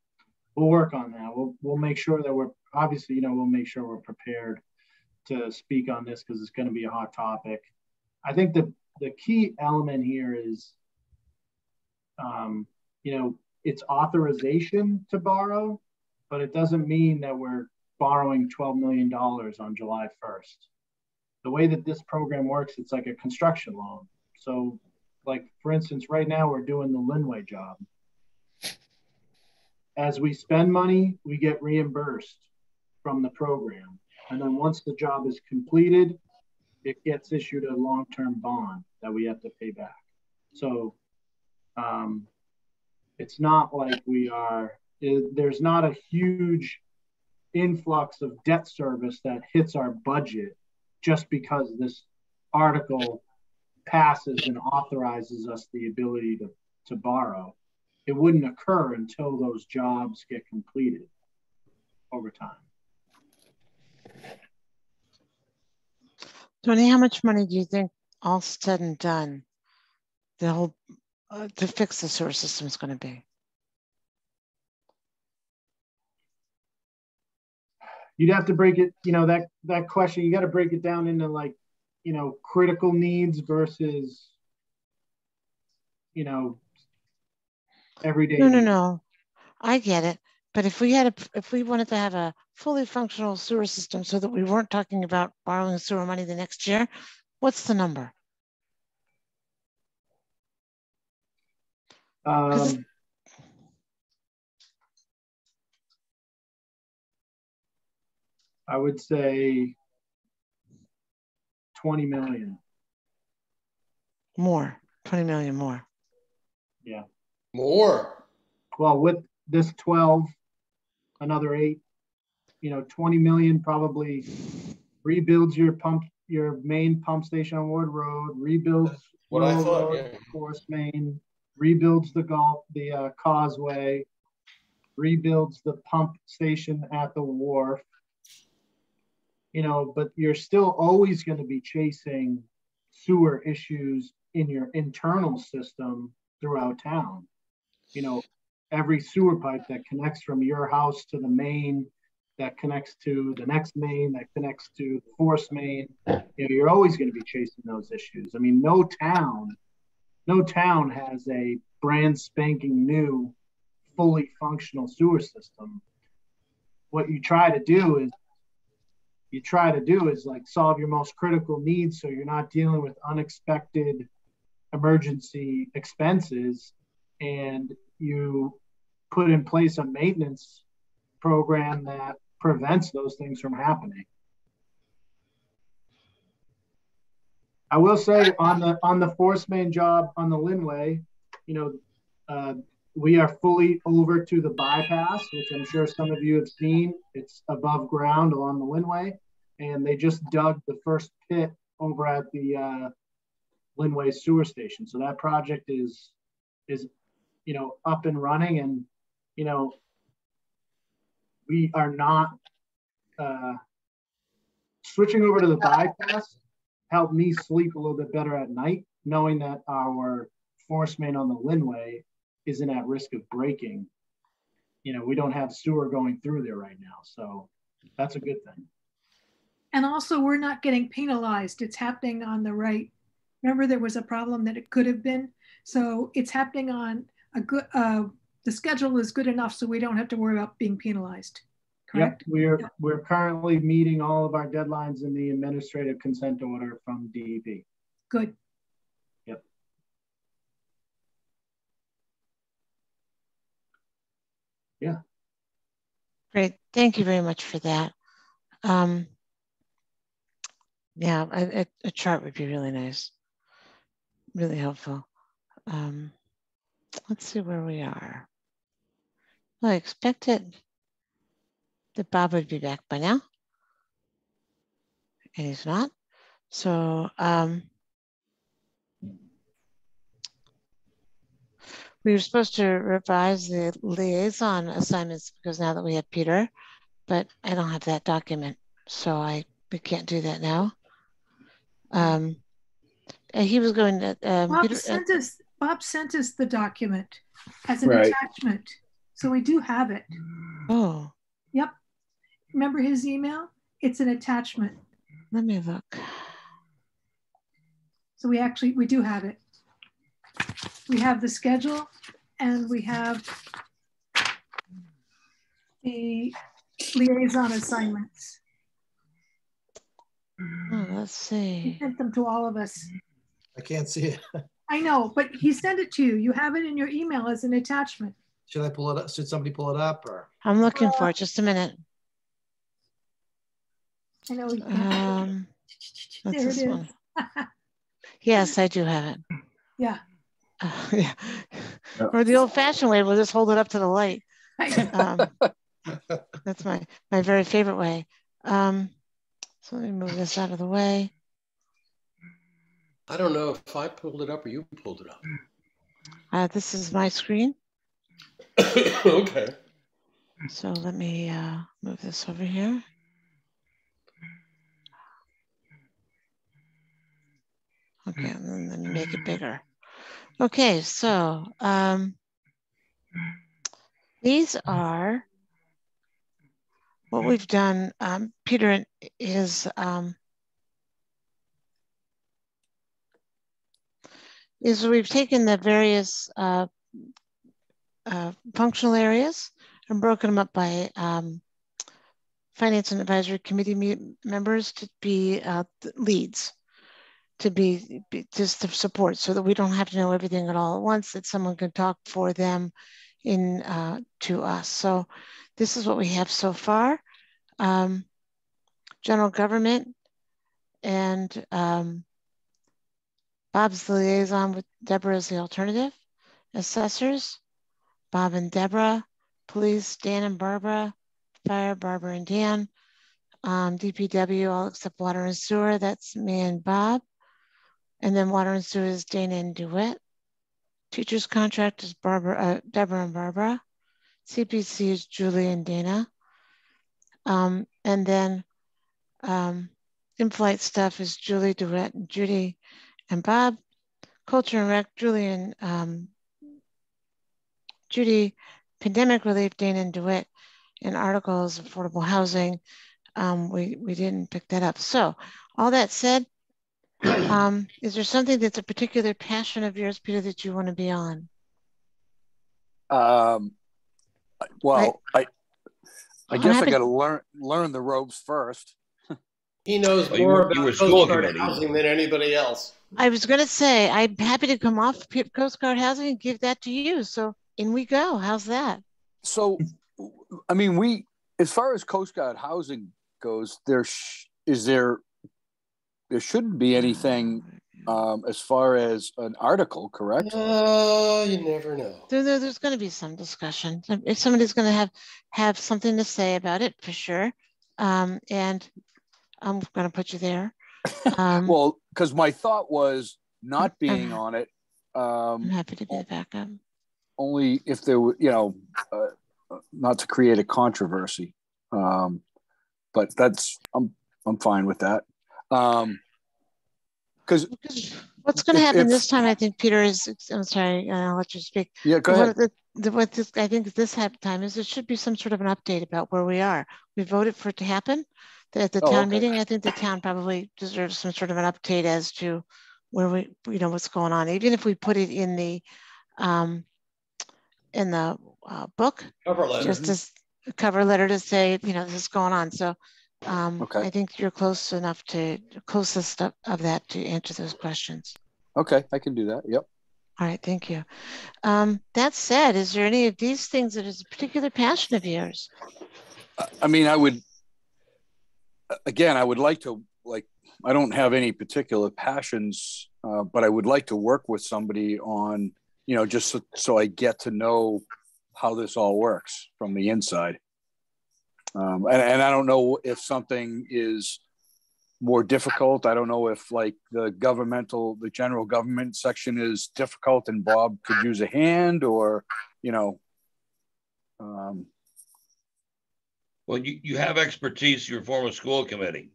we'll work on that. We'll make sure that we're obviously, you know, we'll make sure we're prepared to speak on this because it's going to be a hot topic. I think the key element here is, you know, it's authorization to borrow, but it doesn't mean that we're borrowing $12 million on July 1st. The way that this program works, it's like a construction loan. So like, for instance, right now we're doing the Linway job. As we spend money, we get reimbursed from the program. And then once the job is completed, it gets issued a long-term bond that we have to pay back. So it's not like there's not a huge influx of debt service that hits our budget just because this article passes and authorizes us the ability to borrow. It wouldn't occur until those jobs get completed over time. Tony, how much money do you think, all said and done, the whole to fix the sewer system is going to be? You'd have to break it, you know, that question, you got to break it down into like, you know, critical needs versus, you know, everyday. No. I get it. But if we wanted to have a fully functional sewer system so that we weren't talking about borrowing sewer money the next year, what's the number? I would say 20 million. More, 20 million more. Yeah. More. Well, with this 12, another 8, you know, 20 million probably rebuilds your main pump station on Ward Road, rebuilds force main, rebuilds the causeway, rebuilds the pump station at the wharf. You know, but you're still always going to be chasing sewer issues in your internal system throughout town. You know, every sewer pipe that connects from your house to the main, that connects to the next main, that connects to the force main, you know, you're always going to be chasing those issues. I mean, no town has a brand spanking new, fully functional sewer system. What you try to do is, you try to do is like solve your most critical needs, so you're not dealing with unexpected emergency expenses, and you put in place a maintenance program that prevents those things from happening. I will say on the force main job on the Linway, we are fully over to the bypass, which I'm sure some of you have seen. It's above ground along the Linway, and they just dug the first pit over at the Linway sewer station. So that project is up and running, and we are not switching over to the bypass. Helped me sleep a little bit better at night, knowing that our force main on the Linway isn't at risk of breaking. We don't have sewer going through there right now, so that's a good thing. And also, we're not getting penalized. It's happening on the right. Remember, there was a problem that it could have been. So it's happening on a good, the schedule is good enough so we don't have to worry about being penalized. Correct? Yep, we're currently meeting all of our deadlines in the administrative consent order from DEP. Good. Yep. Yeah. Great. Thank you very much for that. Yeah, a chart would be really nice, really helpful. Let's see where we are. Well, I expected that Bob would be back by now, and he's not. So we were supposed to revise the liaison assignments because now that we have Peter, but I don't have that document, so we can't do that now. He was going to Bob sent us the document as an attachment, so we do have it. Oh. Yep. Remember his email? It's an attachment. Let me look. So we do have it. We have the schedule and we have the liaison assignments. Oh, let's see. He sent them to all of us. I can't see it. I know, but he sent it to you. You have it in your email as an attachment. Should I pull it up? Should somebody pull it up? Or I'm looking for it. Just a minute. I know. What's this one? Yes, I do have it. Yeah. Yeah. Or the old-fashioned way, we'll just hold it up to the light. That's my very favorite way. So let me move this out of the way. I don't know if I pulled it up or you pulled it up. This is my screen. Okay. So let me move this over here. Okay, and then let me make it bigger. Okay, so these are what we've done. Peter is we've taken the various functional areas and broken them up by Finance and Advisory Committee members to be leads, to be just to support, so that we don't have to know everything at all at once, that someone can talk for them to us. So this is what we have so far. General government, and Bob's the liaison with Deborah as the alternative. Assessors, Bob and Deborah. Police, Dan and Barbara. Fire, Barbara and Dan. DPW, all except water and sewer, that's me and Bob. And then water and sewer is Dana and DeWitt. Teachers contract is Deborah and Barbara. CPC is Julie and Dana. And then in-flight stuff is Julie, DeWitt, and Judy and Bob. Culture and Rec, Julie and Judy. Pandemic relief, Dana and DeWitt. And articles, affordable housing. We didn't pick that up. So all that said, is there something that's a particular passion of yours, Peter, that you want to be on? Well, I guess I got to learn the ropes first. He knows Oh, more you were about school Coast Guard committee. housing than anybody else. I was going to say, I'm happy to come off Coast Guard housing and give that to you. So in we go. How's that? So, I mean, as far as Coast Guard housing goes, there shouldn't be anything as far as an article, correct? You never know. There's going to be some discussion. If somebody's going to have something to say about it, for sure. And I'm going to put you there. Well, because my thought was not being on it. I'm happy to be the backup. Only if there were, not to create a controversy. But I'm fine with that. Because what's going to happen this time, I think, Peter, I'm sorry, I'll let you speak. Yeah, go ahead. I think this time is there should be some sort of an update about where we are. We voted for it to happen at the town meeting. I think the town probably deserves some sort of an update as to where what's going on. Even if we put it in the book, cover letter. Just as a cover letter to say, this is going on. So I think you're closest of that to answer those questions. Okay, I can do that. Yep. All right, thank you. That said, is there any of these things that is a particular passion of yours? I mean, I would like to, I don't have any particular passions, but I would like to work with somebody on, just so I get to know how this all works from the inside. And I don't know if something is more difficult. I don't know if the general government section is difficult and Bob could use a hand, or, Well, you have expertise. You're a former school committee.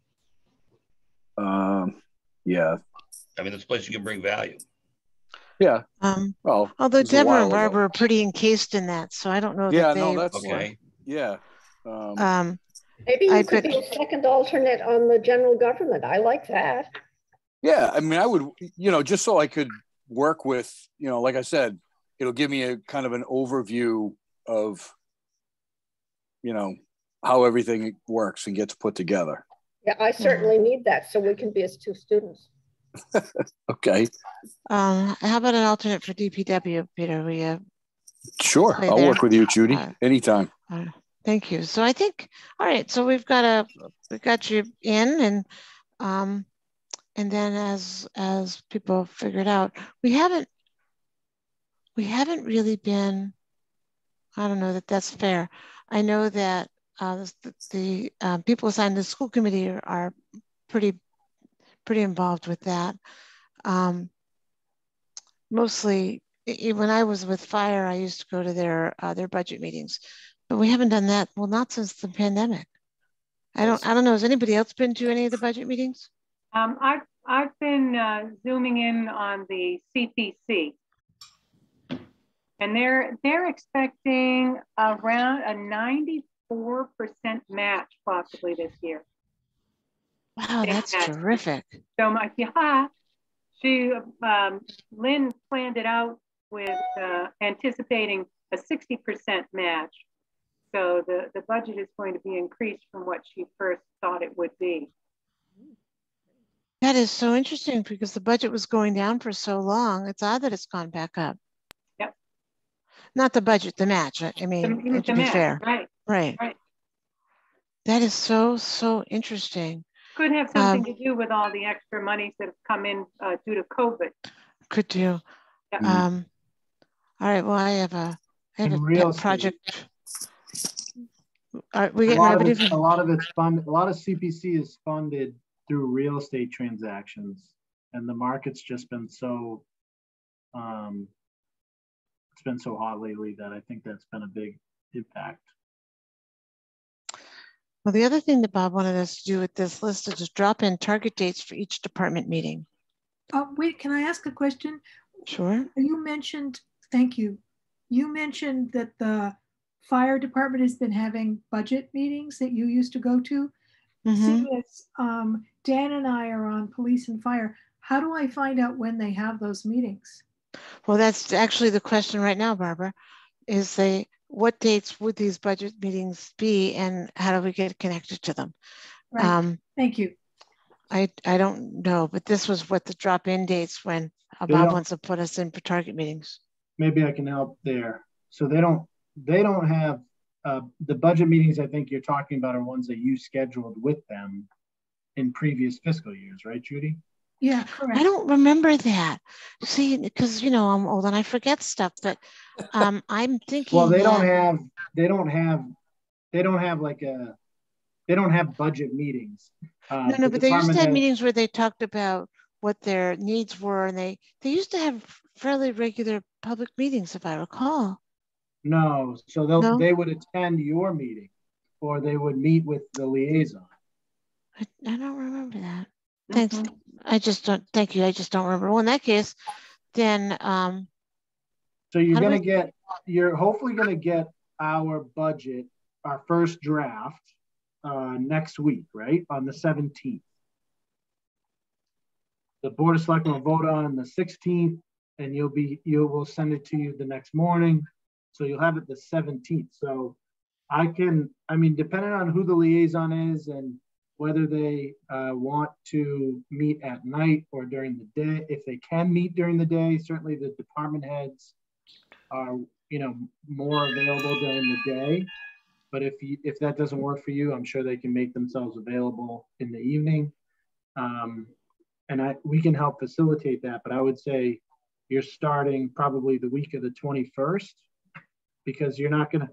Yeah. I mean, this place you can bring value. Yeah. Well, although Deborah and Barbara are pretty encased in that, so I don't know that they. No, that's okay. Yeah. Maybe you could be a second alternate on the general government. I like that. Yeah, I mean, I would, just so I could work with, like I said, it'll give me a kind of an overview of, how everything works and gets put together. Yeah, I certainly need that so we can be as two students. Okay. How about an alternate for DPW, Peter? Sure, I'll work with you, Judy, anytime. Thank you. So I think, all right, so we've got you in, and then as people figured out, we haven't really been, I don't know that that's fair. I know that the people assigned to the school committee are pretty involved with that. Mostly when I was with fire, I used to go to their budget meetings, but we haven't done that. Well, not since the pandemic. I don't know. Has anybody else been to any of the budget meetings? I've been zooming in on the CPC, and they're expecting around a 94% match possibly this year. Wow, that's terrific. So Lynn planned it out with anticipating a 60% match. So the budget is going to be increased from what she first thought it would be. That is so interesting because the budget was going down for so long. It's odd that it's gone back up. Yep. Not the budget, the match. I mean, to be fair. Right. That is so interesting. Could have something to do with all the extra monies that have come in due to COVID. Could do. Yep. All right. Well, I have a pet project. A lot of CPC is funded through real estate transactions, and the market's just been so it's been so hot lately that I think that's been a big impact. Well, the other thing that Bob wanted us to do with this list is just drop in target dates for each department meeting. Wait, can I ask a question? Sure. You mentioned, thank you. You mentioned that the fire department has been having budget meetings that you used to go to. Mm-hmm. See, Dan and I are on police and fire. How do I find out when they have those meetings? Well, that's actually the question right now, Barbara, is what dates would these budget meetings be and how do we get connected to them? Right. Thank you. I don't know, but this was what the drop-in dates when They Bob don't- wants to put us in for target meetings. Maybe I can help there. So they don't have the budget meetings. I think you're talking about are ones that you scheduled with them in previous fiscal years, right, Judy? Yeah, correct. I don't remember that. See, because you know I'm old and I forget stuff, but I'm thinking. Well, they that, don't have budget meetings. no, but they used to have meetings where they talked about what their needs were, and they used to have fairly regular public meetings, if I recall. No, so they would attend your meeting, or they would meet with the liaison. I don't remember that. Thanks. I just don't. Thank you. I just don't remember. Well, in that case, then. So you're hopefully gonna get our budget, our first draft, next week, right? On the 17th. The Board of Selectmen will vote on the 16th, and we'll send it to you the next morning. So you'll have it the 17th. So depending on who the liaison is and whether they want to meet at night or during the day, if they can meet during the day, certainly the department heads are, more available during the day. But if that doesn't work for you, I'm sure they can make themselves available in the evening. And we can help facilitate that, but I would say you're starting probably the week of the 21st, because you're not gonna,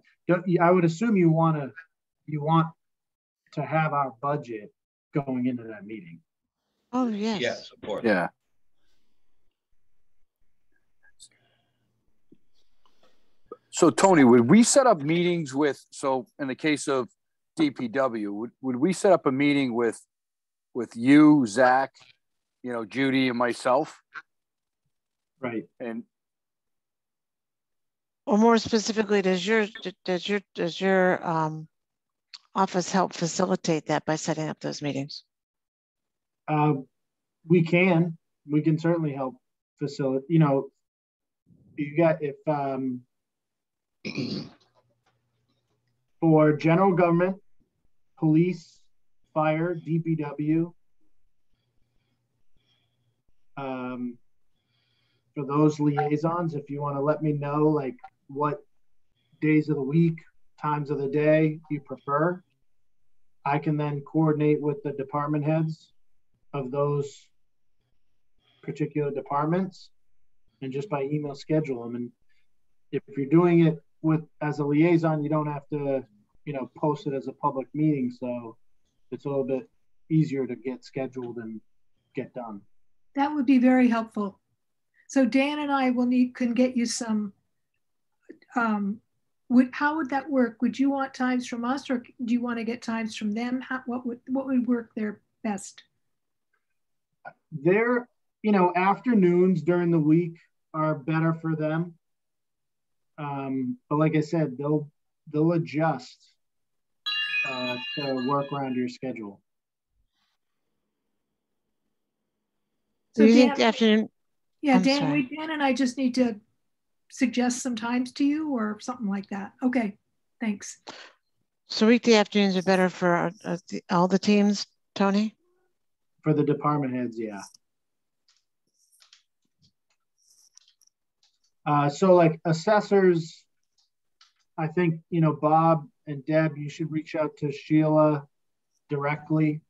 I would assume you want to have our budget going into that meeting. Oh, yes. Yes, of course. Yeah. So Tony, would we set up meetings so in the case of DPW, would we set up a meeting with you, Zach, Judy and myself? Right. Or more specifically, does your office help facilitate that by setting up those meetings? We can certainly help facilitate. For general government, police, fire, DPW, for those liaisons, if you want to let me know like what days of the week, times of the day you prefer, I can then coordinate with the department heads of those particular departments and just by email schedule them. And if you're doing it as a liaison, you don't have to, post it as a public meeting. So it's a little bit easier to get scheduled and get done. That would be very helpful. So Dan and I can get you some, how would that work? Would you want times from us, or do you want to get times from them? What would work there best? Afternoons during the week are better for them. But like I said, they'll adjust to work around your schedule. So do you Dan, think the afternoon? Yeah, Dan and I just need to suggest some times to you or something like that. Okay, thanks. So weekday afternoons are better for all the teams, Tony? For the department heads, yeah. So like assessors, I think, Bob and Deb, you should reach out to Sheila directly.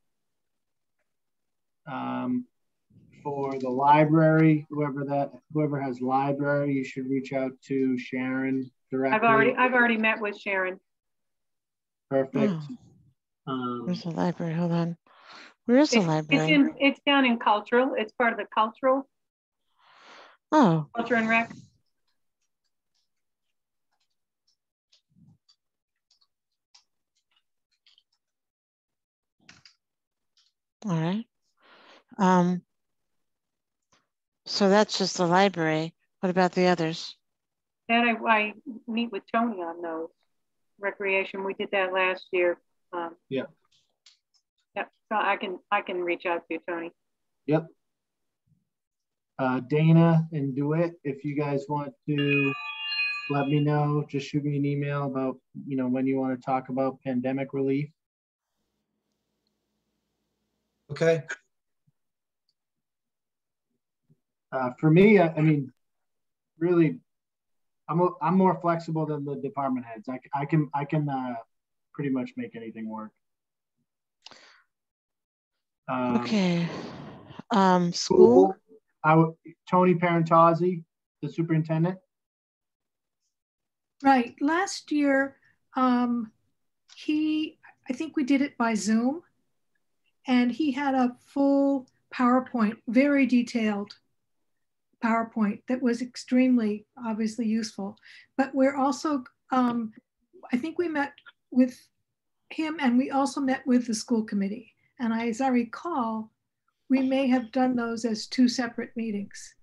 For the library, whoever has library, you should reach out to Sharon directly. I've already met with Sharon. Perfect. Where's the library? Hold on. Where's the library? It's down in cultural. It's part of the cultural. Oh. Culture and Rec. All right. So that's just the library. What about the others? That I meet with Tony on those. Recreation, we did that last year. Yeah. Yep. So I can reach out to you, Tony. Yep. Dana and DeWitt, if you guys want to let me know, just shoot me an email about when you want to talk about pandemic relief. Okay. For me, I mean, really, I'm more flexible than the department heads. I can pretty much make anything work. Okay. School. Tony Parentozzi, the superintendent. Right. Last year, I think we did it by Zoom, and he had a full PowerPoint, very detailed PowerPoint that was extremely obviously useful. But we're also, I think we met with him, and we also met with the school committee. And as I recall, we may have done those as two separate meetings.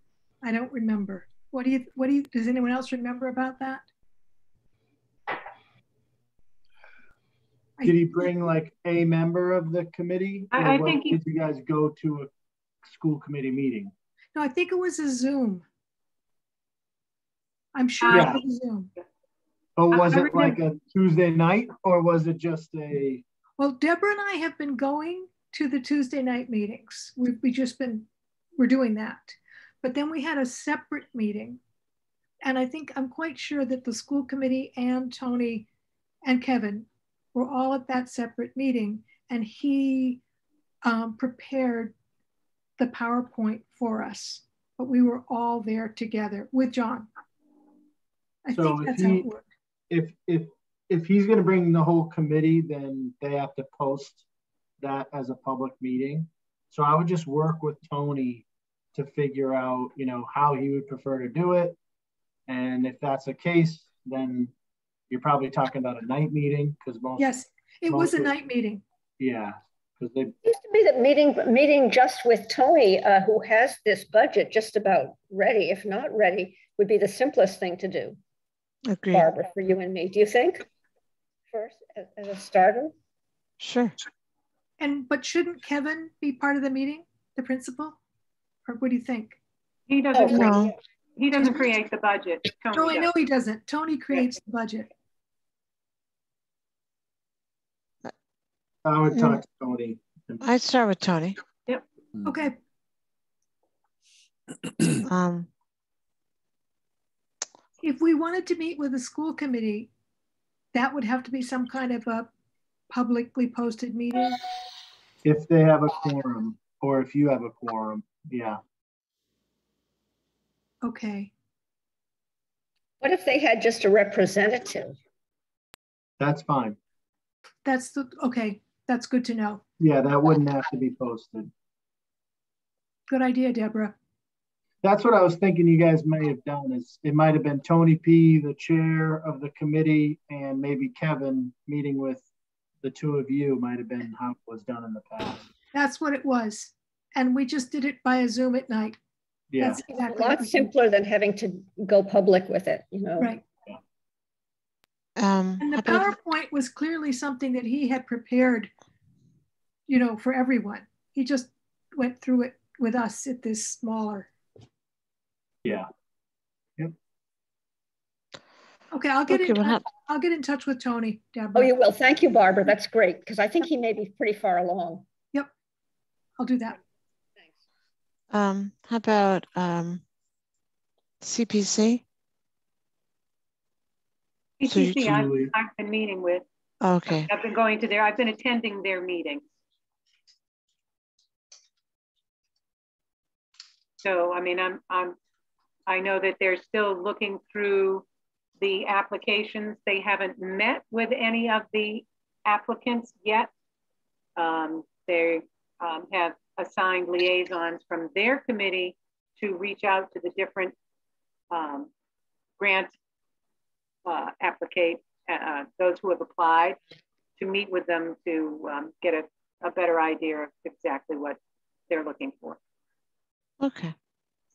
I don't remember. Does anyone else remember about that? Did he bring like a member of the committee? I think did you guys go to a school committee meeting? No, I think it was a Zoom. I'm sure it was a Zoom. Oh, was it like a Tuesday night, or was it just a? Well, Deborah and I have been going to the Tuesday night meetings. We're doing that. But then we had a separate meeting. And I'm quite sure that the school committee and Tony and Kevin were all at that separate meeting. And he prepared the PowerPoint for us. But we were all there together with John. I think that's how it worked. If he's going to bring the whole committee, then they have to post that as a public meeting. So I would just work with Tony to figure out, how he would prefer to do it. And if that's the case, then you're probably talking about a night meeting, because Yes, it was a night meeting. Yeah, because they it used to be that meeting just with Tony, who has this budget just about ready, if not ready, would be the simplest thing to do. Agreed. Barbara, for you and me, do you think? First, as a starter. Sure. But shouldn't Kevin be part of the meeting, the principal, or what do you think? He doesn't. No. He doesn't create the budget. No, I know he doesn't. Tony creates the budget. I would talk to Tony. I'd start with Tony. Yep. Okay. If we wanted to meet with the school committee, that would have to be some kind of a publicly posted meeting. If they have a quorum, or if you have a quorum, yeah. Okay. What if they had just a representative? That's fine. Okay. That's good to know. Yeah, that wouldn't have to be posted. Good idea, Deborah. That's what I was thinking you guys may have done, is it might have been Tony P., the chair of the committee, and maybe Kevin meeting with the two of you might have been how it was done in the past. That's what it was. And we just did it by a Zoom at night. Yeah. That's exactly a lot simpler than having to go public with it, Right. And the PowerPoint was clearly something that he had prepared, for everyone. He just went through it with us at this smaller. Yeah. Yep. Okay, I'll get in touch with Tony, Deborah. Oh, you will. Thank you, Barbara. That's great, because I think he may be pretty far along. Yep, I'll do that. Thanks. How about CPC? CPC, I've been meeting with. Okay. I've been going to I've been attending their meetings. So, I mean, I know that they're still looking through the applications. They haven't met with any of the applicants yet. They have assigned liaisons from their committee to reach out to the different grant those who have applied, to meet with them to get a better idea of exactly what they're looking for. Okay.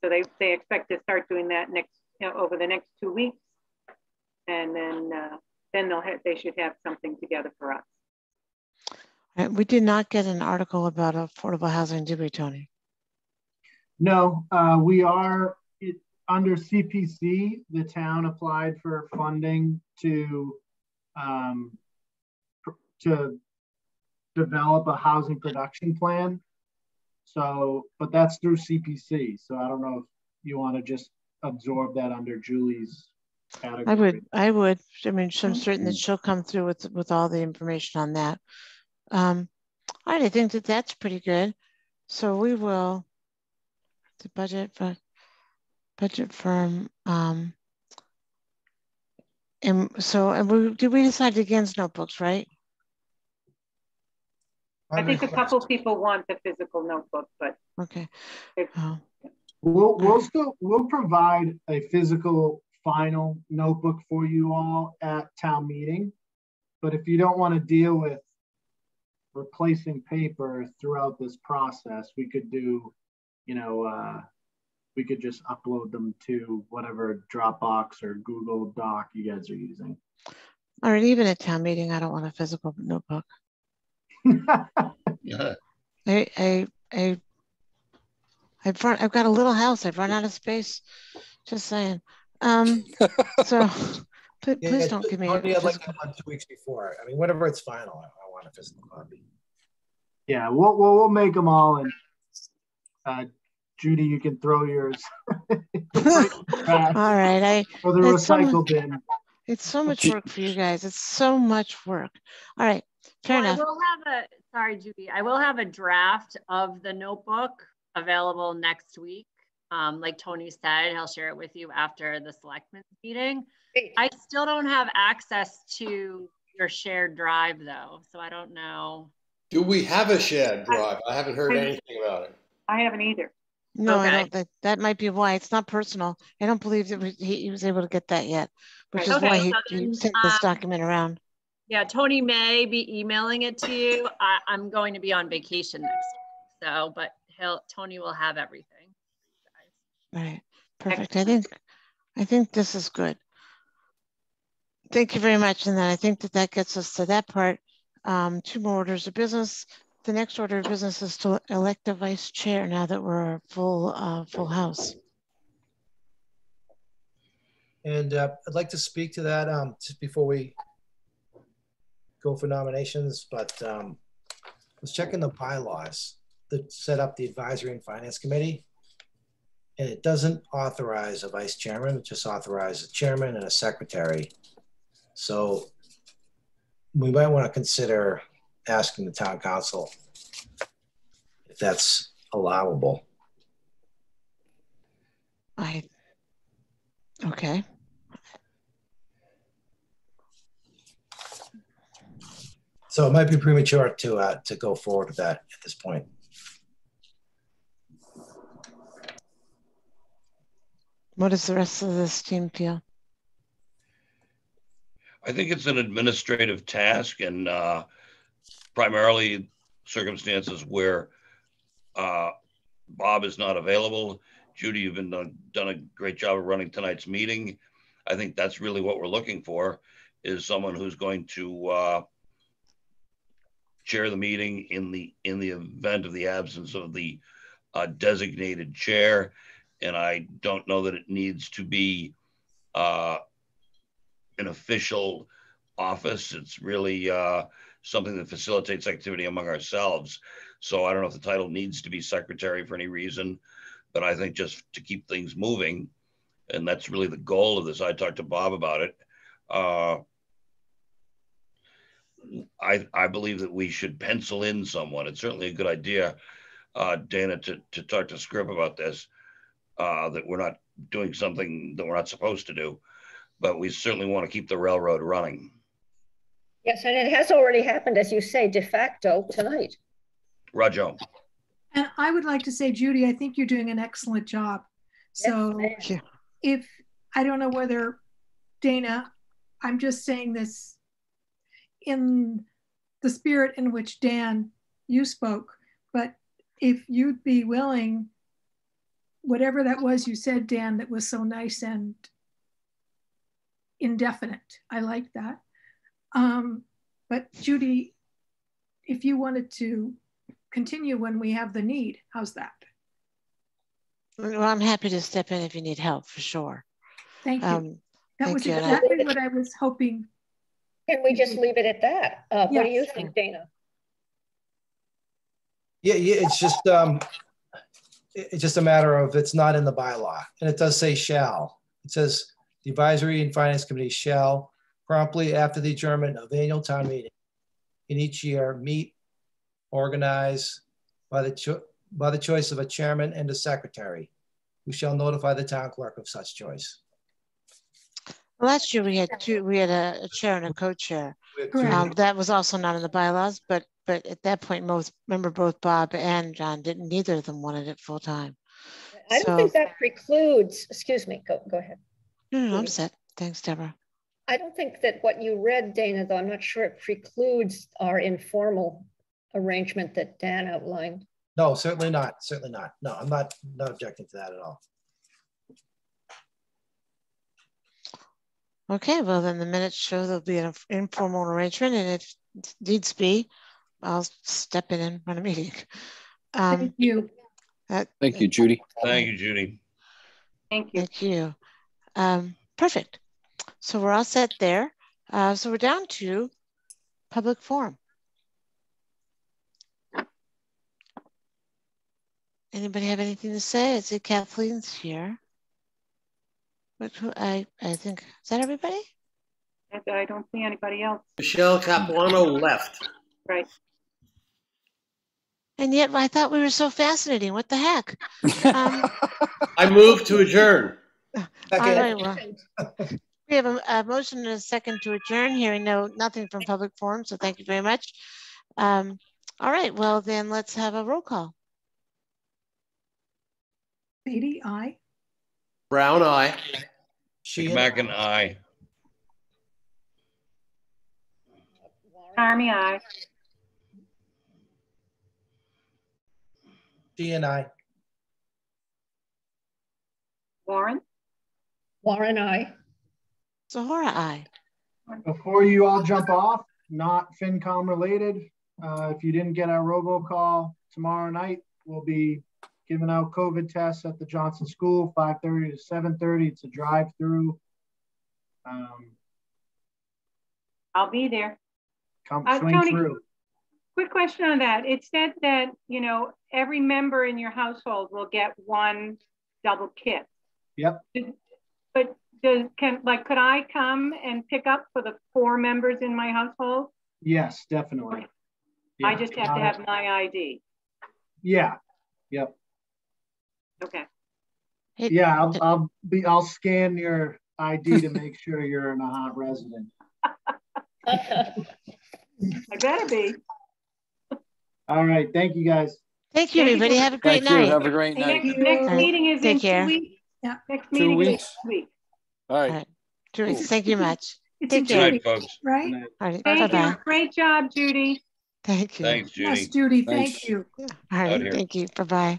So they expect to start doing that over the next 2 weeks, and then they should have something together for us. We did not get an article about affordable housing, did we, Tony? No, we are under CPC. The town applied for funding to develop a housing production plan. So, but that's through CPC. So I don't know you want to just absorb that under Julie's category? I would. I mean, I'm certain that she'll come through with all the information on that. All right, I think that that's pretty good. So we will, the budget firm, did we decide against notebooks, right? I think a couple people want the physical notebook, but okay. We'll provide a physical final notebook for you all at town meeting. But if you don't want to deal with replacing paper throughout this process, we could do, we could just upload them to whatever Dropbox or Google Doc you guys are using. All right, even at town meeting, I don't want a physical notebook. Yeah. I've got a little house. I've run out of space. Just saying. So please don't give me. I'd like to come on 2 weeks before. I mean, whenever it's final, I want a physical copy. Yeah, we'll make them all, and Judy, you can throw yours. All right, or the recycle bin. It's so much work for you guys. It's so much work. All right, fair enough. Sorry, Judy. I will have a draft of the notebook available next week. Like Tony said, he'll share it with you after the selectmen's meeting. I still don't have access to your shared drive though, so I don't know. Do we have a shared drive? I haven't heard anything about it. I haven't either. No, okay. I don't. That might be why. It's not personal. I don't believe that he was able to get that yet, which is why he sent this document around. Yeah, Tony may be emailing it to you. I'm going to be on vacation next week, so but Tony will have everything. All right, perfect. I think this is good. Thank you very much. And then I think that gets us to that part. 2 more orders of business. The next order of business is to elect a vice chair now that we're a full house. And I'd like to speak to that just before we go for nominations, but I was checking the bylaws that set up the Advisory and Finance Committee, and it doesn't authorize a vice chairman, it just authorizes a chairman and a secretary. So we might want to consider asking the town council if that's allowable. Okay. So it might be premature to go forward with that at this point. What does the rest of this team feel? I think it's an administrative task, and primarily circumstances where Bob is not available. Judy, you've been done a great job of running tonight's meeting. I think that's really what we're looking for, is someone who's going to chair the meeting in the event of the absence of the designated chair. And I don't know that it needs to be an official office. It's really something that facilitates activity among ourselves. So I don't know if the title needs to be secretary for any reason, but I think just to keep things moving, and that's really the goal of this. I talked to Bob about it. I believe that we should pencil in someone. It's certainly a good idea, Dana, to talk to Scribb about this, that we're not doing something that we're not supposed to do, but we certainly want to keep the railroad running. Yes, and it has already happened, as you say, de facto tonight. Rajo. And I would like to say, Judy, I think you're doing an excellent job. So yes, if, I don't know whether, Dana, I'm just saying this in the spirit in which Dan, you spoke, but if you'd be willing, whatever that was you said, Dan, that was so nice and indefinite. I like that. But Judy, if you wanted to continue when we have the need, how's that? Well, I'm happy to step in if you need help, for sure. Thank you. That was exactly what I was hoping. Can we just leave it at that? Yes. What do you think, Dana? Yeah, it's just, it's just a matter of it's not in the bylaw. And it does say shall. It says the Advisory and Finance Committee shall promptly after the adjournment of the annual town meeting in each year meet, organize by the choice of a chairman and a secretary, who shall notify the town clerk of such choice. Last year we had a chair and a co-chair. That was also not in the bylaws, but at that point, both Bob and John didn't. Neither of them wanted it full time. I don't think that precludes. Excuse me. Go ahead. No, I'm set. Thanks, Deborah. I don't think that what you read, Dana, though I'm not sure it precludes our informal arrangement that Dan outlined. No, certainly not. Certainly not. No, I'm not objecting to that at all. Okay, well then the minutes show there'll be an informal arrangement, and if needs be, I'll step in and run a meeting. Thank you. Thank you, Judy. Thank you, Judy. Thank you. Thank you. Perfect. So we're all set there. So we're down to public forum. Anybody have anything to say? I see Kathleen's here. But I think, is that everybody? I don't see anybody else. Michelle Capuano left. Right. And yet I thought we were so fascinating. What the heck? I moved to adjourn. All right, well, we have a motion and a second to adjourn. Hearing nothing from public forum, so thank you very much. All right, well then let's have a roll call. Beatty, aye. Brown eye. McMacken, aye. Army, aye. She and I. Warren? Warren, aye. Zahora, aye. Before you all jump off, not FinCom related, if you didn't get our robocall tomorrow night, we'll be giving out COVID tests at the Johnson School, 5:30 to 7:30. It's a drive-through. I'll be there. Come swing Tony, through. Quick question on that. It said that, every member in your household will get one double kit. Yep. But could I come and pick up for the 4 members in my household? Yes, definitely. Yeah. I just have to have my ID. Yeah. Yep. Okay. Yeah, I'll scan your ID to make sure you're a Nahant resident. I better be. All right. Thank you, guys. Thank you, everybody. Have a great night. Have a great night. Next meeting is in 2 weeks. Yeah. Next meeting is 2 weeks. All right. All right. 2 weeks. Thank you much. It's Take a care. Good night, folks. Right? All right. Thank Bye-bye. you. Great job, Judy. Thank you. Thanks, Judy. Yes, Judy, Thanks. thank you. All Out right. here. Thank you. Bye-bye.